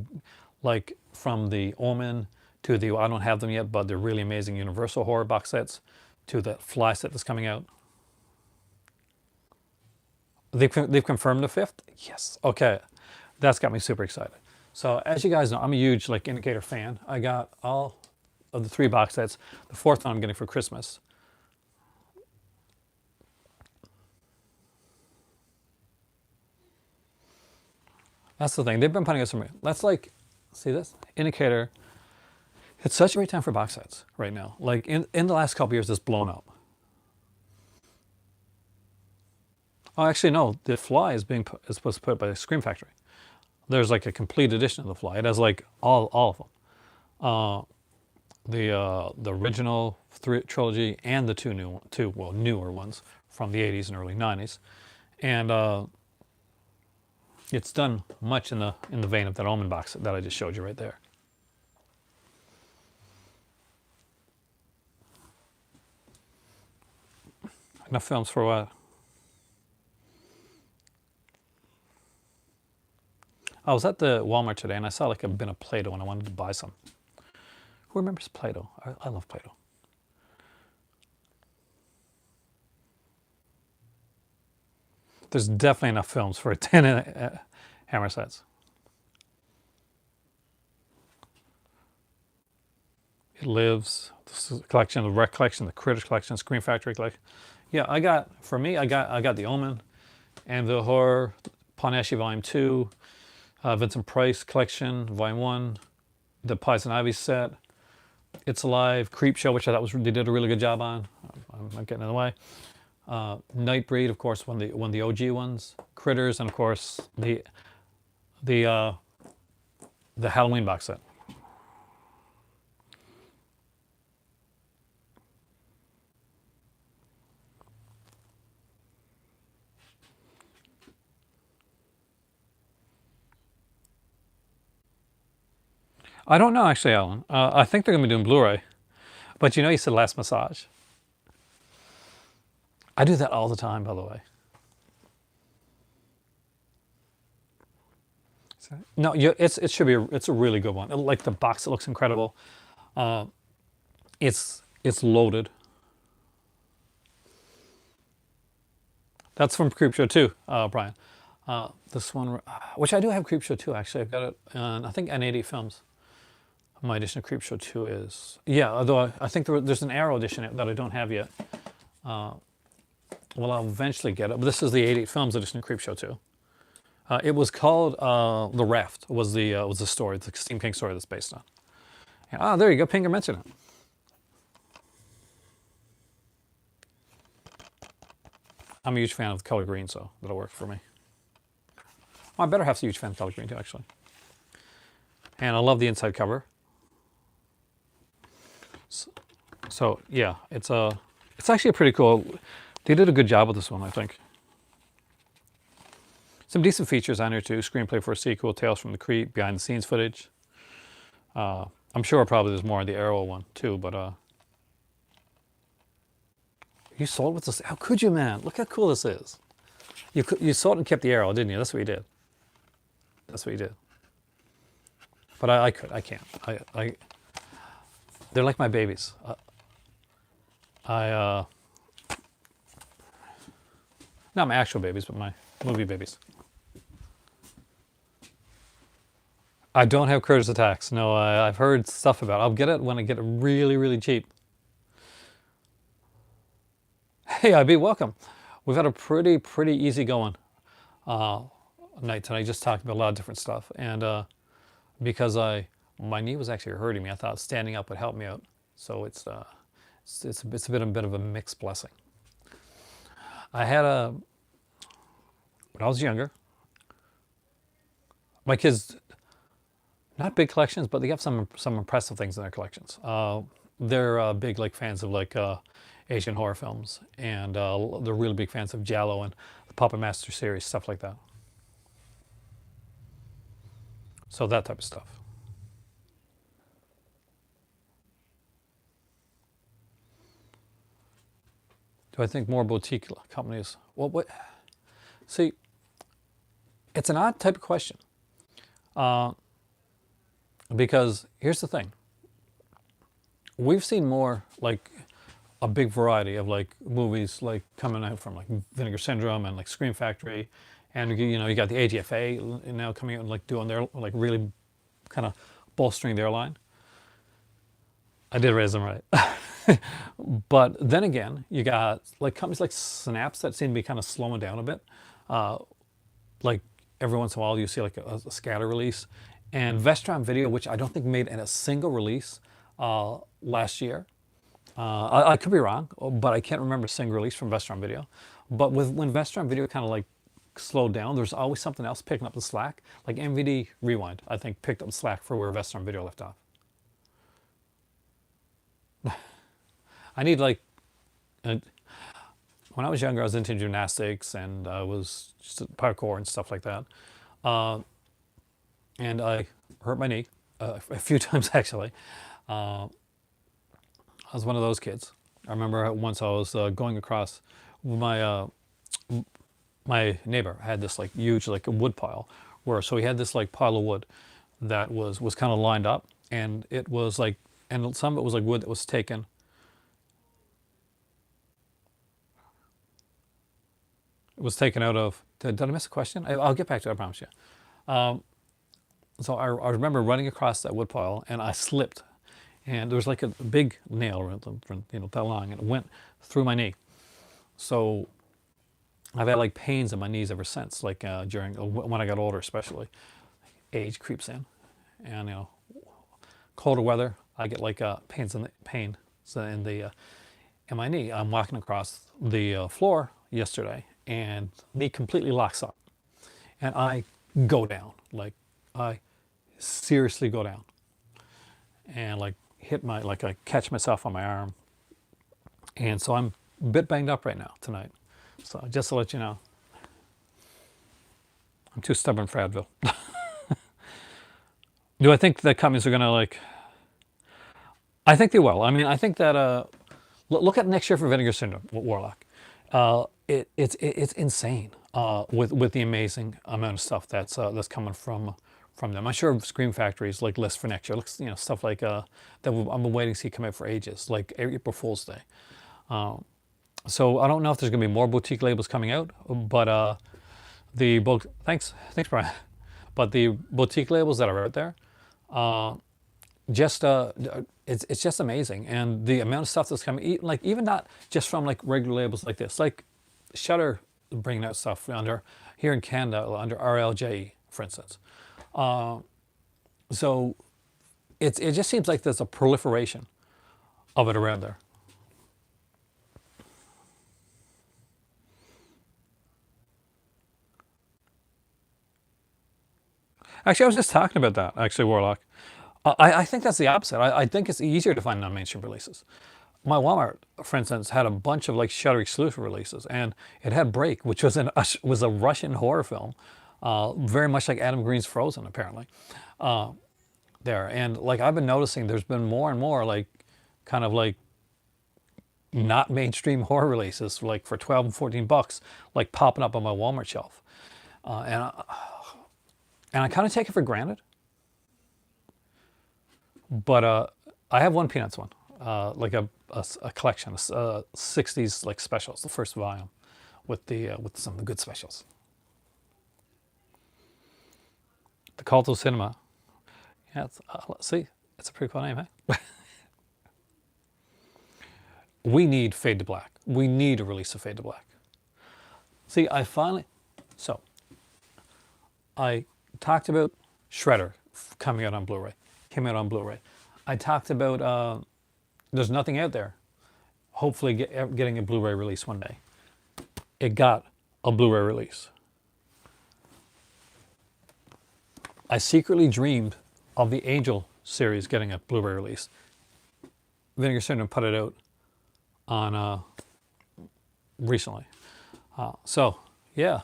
A: like from the Omen to the, I don't have them yet, but they're really amazing Universal horror box sets, to the Fly set that's coming out. They've confirmed the fifth? Yes. Okay. That's got me super excited. So as you guys know, I'm a huge like Indicator fan. I got all of the 3 box sets. The 4th one I'm getting for Christmas. That's the thing. They've been putting out some. Let's like, see this? Indicator. It's such a great time for box sets right now. Like in the last couple years, it's blown up. Oh, actually, no. The Fly is supposed to put it by the Scream Factory. There's like a complete edition of the Fly. It has like all of them. The original trilogy and the two newer ones from the 80s and early 90s, and it's done much in the vein of that Omen box that I just showed you right there. Enough films for a while. I was at the Walmart today and I saw like a bin of Play-Doh and I wanted to buy some. Who remembers Play-Doh? I love Play-Doh. There's definitely enough films for 10 Hammer sets. It Lives, the collection, the Wreck collection, the Critters collection, Scream Factory collection. Yeah, I got the Omen and the Horror, Panashi Volume 2, Vincent Price collection, Volume 1, the Poison Ivy set, It's Alive, Creepshow, which I thought they did a really good job on. I'm not getting in the way. Nightbreed, of course, one of the OG ones. Critters, and of course the Halloween box set. I don't know actually, Alan. I think they're going to be doing Blu-ray, but you said Last Massage. I do that all the time, by the way. No, it's a really good one. Like the box, it looks incredible. It's loaded. That's from Creepshow 2, Brian. This one, which I do have Creepshow 2 actually. I've got it on, I think, N80 Films. My edition of Creepshow 2 is, yeah, although I think there's an Arrow edition that I don't have yet. Well, I'll eventually get it, but this is the 88 Films edition of Creepshow 2. It was called The Raft, was the story, the Stephen King story that's based on. And, there you go, Pinger mentioned it. I'm a huge fan of the color green, so that'll work for me. My better half's a huge fan of color green too, actually. And I love the inside cover. So yeah, it's actually pretty cool. They did a good job with this one, I think. Some decent features on here too. Screenplay for a sequel, Tales from the Creep, behind the scenes footage. I'm sure probably there's more in the Arrow one too, but you sold with this? How could you, man? Look how cool this is. You sold and kept the Arrow, didn't you? That's what you did. That's what you did. But I can't. They're like my babies. Not my actual babies, but my movie babies. I don't have Critters Attacks. No, I've heard stuff about it. I'll get it when I get it really, really cheap. Hey, IB, welcome. We've had a pretty easy going night tonight. Just talking about a lot of different stuff, and because my knee was actually hurting me, I thought standing up would help me out. So it's a bit of a mixed blessing. I had when I was younger, my kids, not big collections, but they have some impressive things in their collections. They're big fans of Asian horror films, and they're really big fans of Giallo and the Puppet Master series, stuff like that. So that type of stuff. Do I think more boutique companies? Well, what? See, it's an odd type of question. Because here's the thing. We've seen more like a big variety of like movies like coming out from like Vinegar Syndrome and like Scream Factory, and you got the AGFA now coming out and like doing their like really kind of bolstering their line. I did raise them right. But then again, you got like companies like Snaps that seem to be kind of slowing down a bit. Like every once in a while you see like a scatter release, and Vestron Video, which I don't think made in a single release last year. I could be wrong, but I can't remember a single release from Vestron Video. But when Vestron Video kind of like slowed down, there's always something else picking up the slack. Like MVD Rewind, I think, picked up the slack for where Vestron Video left off. I need like, when I was younger, I was into gymnastics and I was just parkour and stuff like that. And I hurt my knee a few times actually. I was one of those kids. I remember once I was going across my my neighbor had this like huge like a wood pile so he had this like pile of wood that was kind of lined up, and it was like, and some of it was like wood that was taken. It was taken out of. Did I miss a question? I'll get back to it. I promise you. So I remember running across that wood pile and I slipped, and there was like a big nail, that long, and it went through my knee. So I've had like pains in my knees ever since, like during when I got older, especially. Age creeps in, and colder weather, I get like pains in my knee. I'm walking across the floor yesterday, and knee completely locks up, and I go down, like I seriously go down, and like hit my, like I catch myself on my arm, and so I'm a bit banged up right now tonight. So just to let you know, I'm too stubborn for Advil. Do I think that companies are gonna like? I think they will. I mean, I think that look at next year for Vinegar Syndrome, Warlock. It's insane with the amazing amount of stuff that's coming from them. I'm sure Scream Factory's like list for next year looks, stuff like that I've been waiting to see come out for ages, like April Fool's Day. So I don't know if there's gonna be more boutique labels coming out, but thanks Brian. But the boutique labels that are out there, it's just amazing, and the amount of stuff that's coming, like even not just from like regular labels like this, like Shudder bringing out stuff here in Canada under RLJE, for instance. So it just seems like there's a proliferation of it around there. Actually, I was just talking about that, actually, Warlock. I think that's the opposite. I think it's easier to find non-mainstream releases. My Walmart, for instance, had a bunch of like Shudder exclusive releases, and it had Break, which was a Russian horror film, very much like Adam Green's Frozen, apparently. There, and like I've been noticing, there's been more and more like kind of like not mainstream horror releases, like for 12 and 14 bucks, like popping up on my Walmart shelf, and I kind of take it for granted. But I have one Peanuts one, like a collection, 60s like specials, the first volume, with some of the good specials. The Cult of Cinema. Yeah, see, it's a pretty cool name, eh? We need Fade to Black. We need a release of Fade to Black. See, I talked about Shredder coming out on Blu-ray. Came out on Blu-ray. I talked about there's nothing out there. Hopefully getting a Blu-ray release one day. It got a Blu-ray release. I secretly dreamed of the Angel series getting a Blu-ray release. Vinegar Syndrome put it out on recently. So yeah,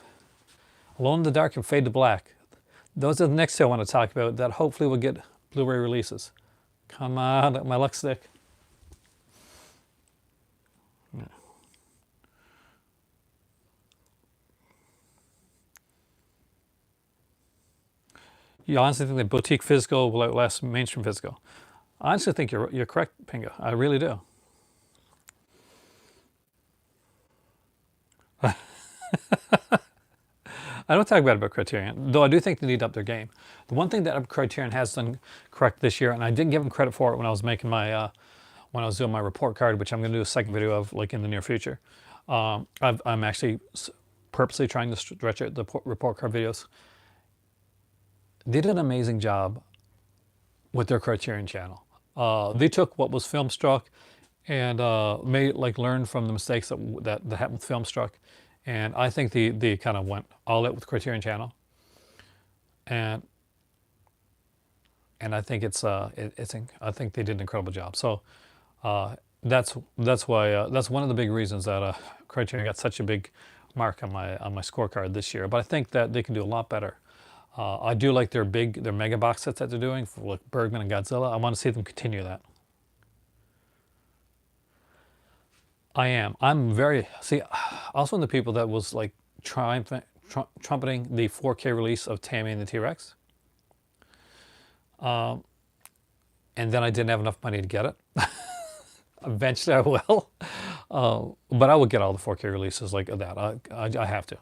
A: Alone in the Dark and Fade to Black. Those are the next two I want to talk about that hopefully will get Blu-ray releases. Come on, my luck stick. Yeah. You honestly think that boutique physical will outlast mainstream physical? I honestly think you're correct, Pinga. I really do. I don't talk bad about Criterion, though I do think they need to up their game. The one thing that Criterion has done correct this year, and I didn't give them credit for it when I was making my when I was doing my report card, which I'm going to do a second video of like in the near future. I'm actually purposely trying to stretch out the report card videos. They did an amazing job with their Criterion channel. They took what was Filmstruck and made like learn from the mistakes that happened with Filmstruck, and I think they kind of went all out with Criterion channel, and I think I think they did an incredible job. So that's why that's one of the big reasons that Criterion got such a big mark on my scorecard this year. But I think that they can do a lot better. I do like their mega box sets that they're doing for like Bergman and Godzilla. I want to see them continue that. I am. I'm very see. Also, one of the people that was like trumpeting the 4K release of Tammy and the T-Rex, and then I didn't have enough money to get it. Eventually, I will, but I will get all the 4K releases like that. I have to.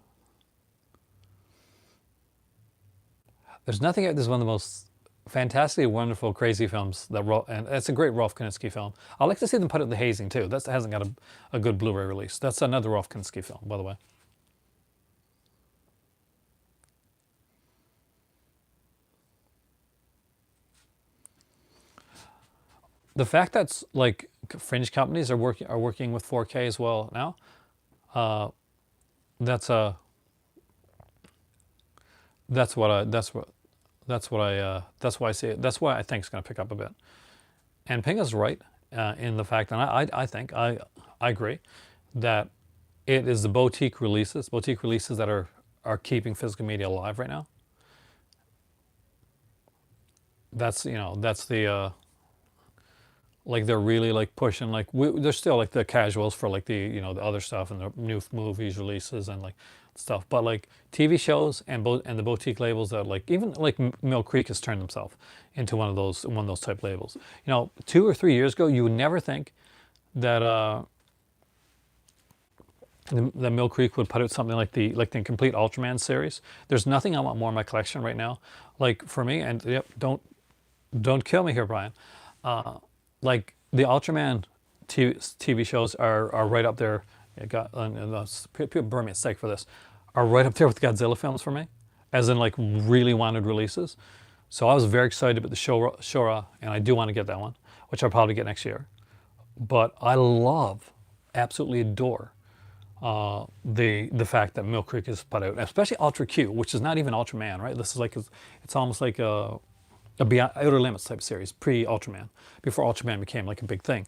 A: There's nothing. This is one of the most fantastically wonderful, crazy films that and it's a great Rolf Konitzki film. I'd like to see them put it in The Hazing too. That hasn't got a good Blu-ray release. That's another Rolf Konitzki film, by the way. The fact that like fringe companies are working with 4K as well now, that's a that's what I that's why I see it. That's why I think it's going to pick up a bit. And Pinga's right in the fact, and I think I agree that it is the boutique releases that are keeping physical media alive right now. That's that's the like they're really like pushing like there's still like the casuals for like the the other stuff and the new movies releases and like stuff, but like TV shows and the boutique labels that like even like Mill Creek has turned themselves into one of those type labels. 2 or 3 years ago you would never think that that Mill Creek would put out something like the complete Ultraman series. There's nothing I want more in my collection right now. Like for me, and yep, don't kill me here, Brian. Like the Ultraman TV shows are right up there. People burn me at stake for this. Are right up there with Godzilla films for me, as in like really wanted releases. So I was very excited about the Shora, and I do want to get that one, which I'll probably get next year. But I absolutely adore the fact that Mill Creek is put out, especially Ultra Q, which is not even Ultraman, right? This is like it's almost like a Beyond Outer Limits type series, pre-Ultraman, before Ultraman became like a big thing.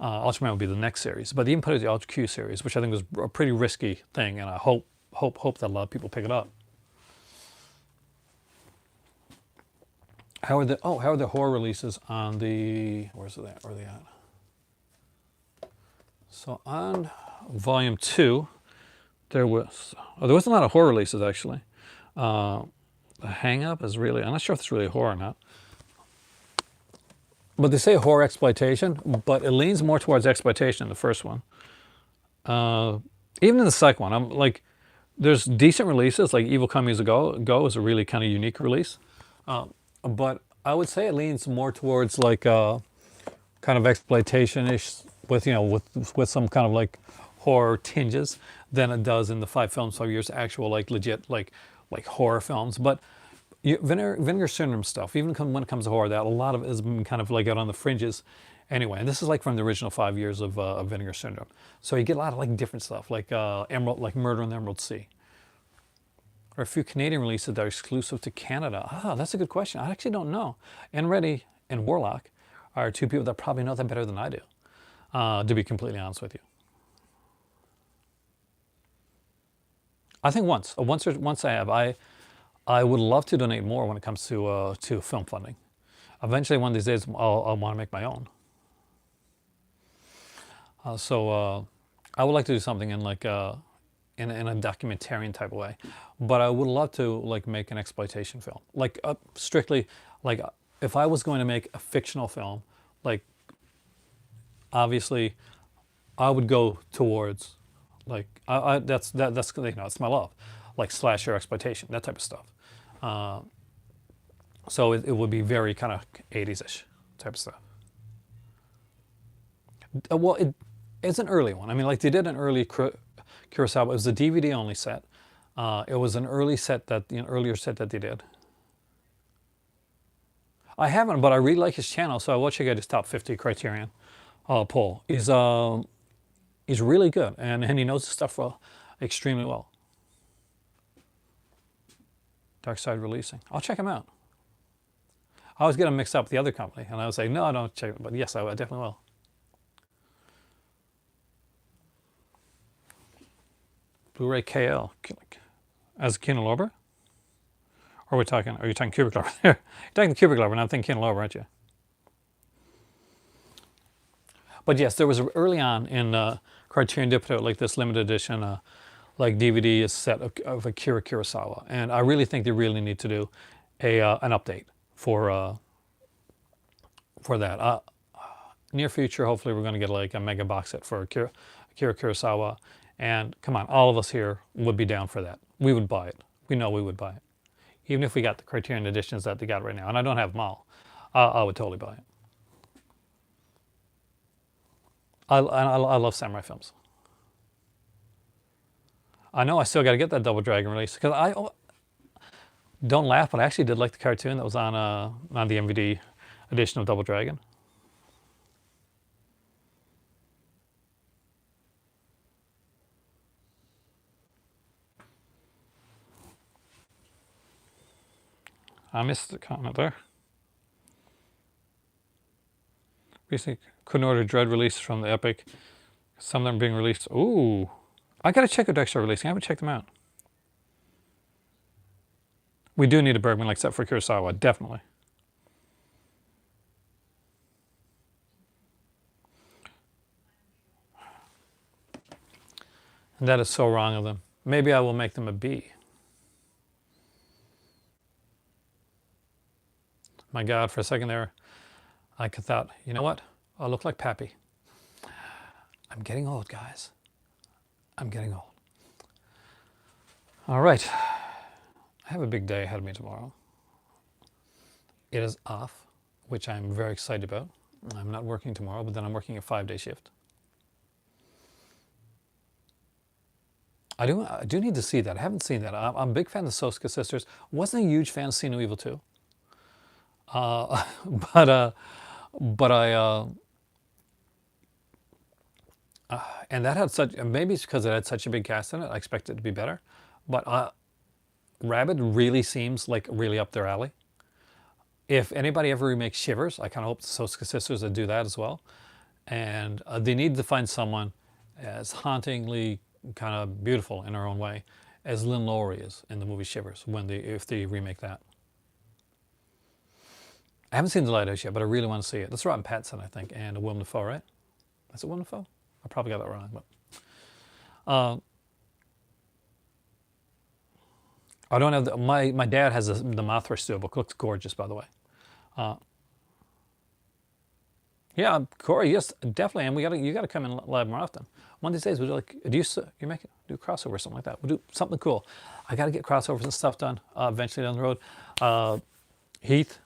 A: Ultraman will be the next series, but they even put out the Ultra Q series, which I think was a pretty risky thing, and I hope that a lot of people pick it up. How are the horror releases on the where's it at? Where are they at? So on Volume 2, there wasn't a lot of horror releases actually. The Hang Up is really, I'm not sure if it's really horror or not. But they say horror exploitation, but it leans more towards exploitation in the first one. Even in the second one, I'm like, there's decent releases, like Evil Come Years Ago is a really kind of unique release. But I would say it leans more towards like kind of exploitation-ish with, with some kind of like horror tinges than it does in the 5 films, 5 years actual like legit like horror films. But Vinegar Syndrome stuff, even when it comes to horror, that a lot of it has been kind of like out on the fringes anyway. And this is like from the original 5 years of Vinegar Syndrome. So you get a lot of like different stuff, like Murder on the Emerald Sea. Or a few Canadian releases that are exclusive to Canada. That's a good question. I actually don't know. Enready and Warlock are 2 people that probably know that better than I do, to be completely honest with you. I think once I have. I would love to donate more when it comes to film funding. Eventually, one of these days, I'll want to make my own. So I would like to do something in like in a documentarian type of way. But I would love to like make an exploitation film, like strictly like if I was going to make a fictional film, like obviously I would go towards like that's you know it's my love, like slasher exploitation, that type of stuff. So it would be very kind of 80s-ish type of stuff. Well, it's an early one. I mean, like they did an early Kurosawa. It was a DVD only set. It was an early set that earlier set that they did. I haven't, but I really like his channel, so I watch his top 50 Criterion poll. He's really good, and he knows his stuff extremely well. Dark Side releasing. I'll check him out. I always get him mixed up with the other company, and I would say no, I don't check it, but yes, I definitely will. Blu-ray KL as Kino Lorber? Or are you talking Cubic Lorber there? You're talking Cubic Lorber, and I'm thinking Kino Lorber, aren't you? But yes, there was early on in Criterion did put out like this limited edition like DVD set of Akira Kurosawa, and I really think they really need to do an update for that. Near future, hopefully, we're going to get like a mega box set for Akira Kurosawa. And come on, all of us here would be down for that. We would buy it. We know we would buy it. Even if we got the Criterion editions that they got right now. And I don't have them all. I would totally buy it. I love samurai films. I know I still got to get that Double Dragon release. Because don't laugh, but I actually did like the cartoon that was on the MVD edition of Double Dragon. I missed the comment there. Recently couldn't order Dread release from the Epic. Some of them being released. Ooh. I gotta check out Dexter releasing. I haven't checked them out. We do need a Bergman like set for Kurosawa, definitely. And that is so wrong of them. Maybe I will make them a B. My God, for a second there, I thought, you know what? I look like Pappy. I'm getting old, guys. I'm getting old. All right. I have a big day ahead of me tomorrow. It is off, which I'm very excited about. I'm not working tomorrow, but then I'm working a 5-day shift. I do need to see that. I haven't seen that. I'm a big fan of the Soska sisters. Wasn't a huge fan of See No Evil 2. But I and that had such, maybe it's because it had such a big cast in it, I expected it to be better. But Rabid really seems like really up their alley. If anybody ever remakes Shivers, I kind of hope the Soska sisters would do that as well. And they need to find someone as hauntingly kind of beautiful in her own way as Lynn Lowry is in the movie Shivers if they remake that. I haven't seen The Lighthouse yet, but I really want to see it. That's Robin Pattinson, I think, and Willem Dafoe, right? Is it Willem Dafoe? I probably got that wrong, but I don't have my dad has the Mothra Steelbook. Looks gorgeous, by the way. Yeah, Corey, yes, definitely, and you gotta come in live more often. One of these days, do a crossover or something like that. We'll do something cool. I got to get crossovers and stuff done eventually down the road. Heath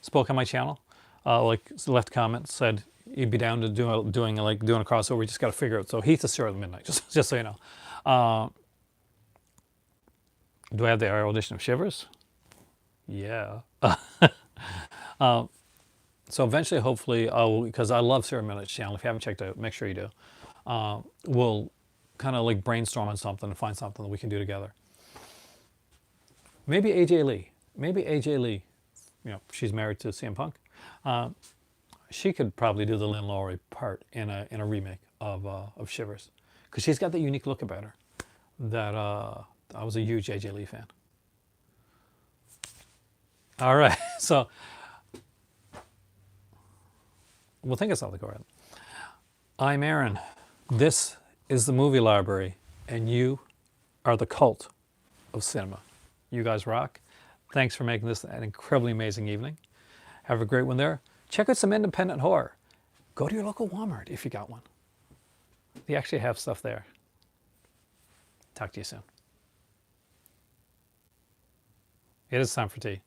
A: spoke on my channel, left a comment, said he'd be down to doing a crossover. We just got to figure it out. So Heath is sure at midnight, just so you know. Do I have the air audition of Shivers? Yeah. So eventually, hopefully, because I love Sarah Miller's channel. If you haven't checked it out, make sure you do. We'll kind of like brainstorm on something and find something that we can do together. Maybe AJ Lee. You know, she's married to CM Punk. She could probably do the Lynn Lowry part in a remake of Shivers, because she's got that unique look about her that I was a huge AJ Lee fan. All right, so we'll think of something, go ahead. I'm Aaron. This is the Movie Library, and you are the cult of cinema. You guys rock. Thanks for making this an incredibly amazing evening. Have a great one there. Check out some independent horror. Go to your local Walmart if you got one. They actually have stuff there. Talk to you soon. It is time for tea.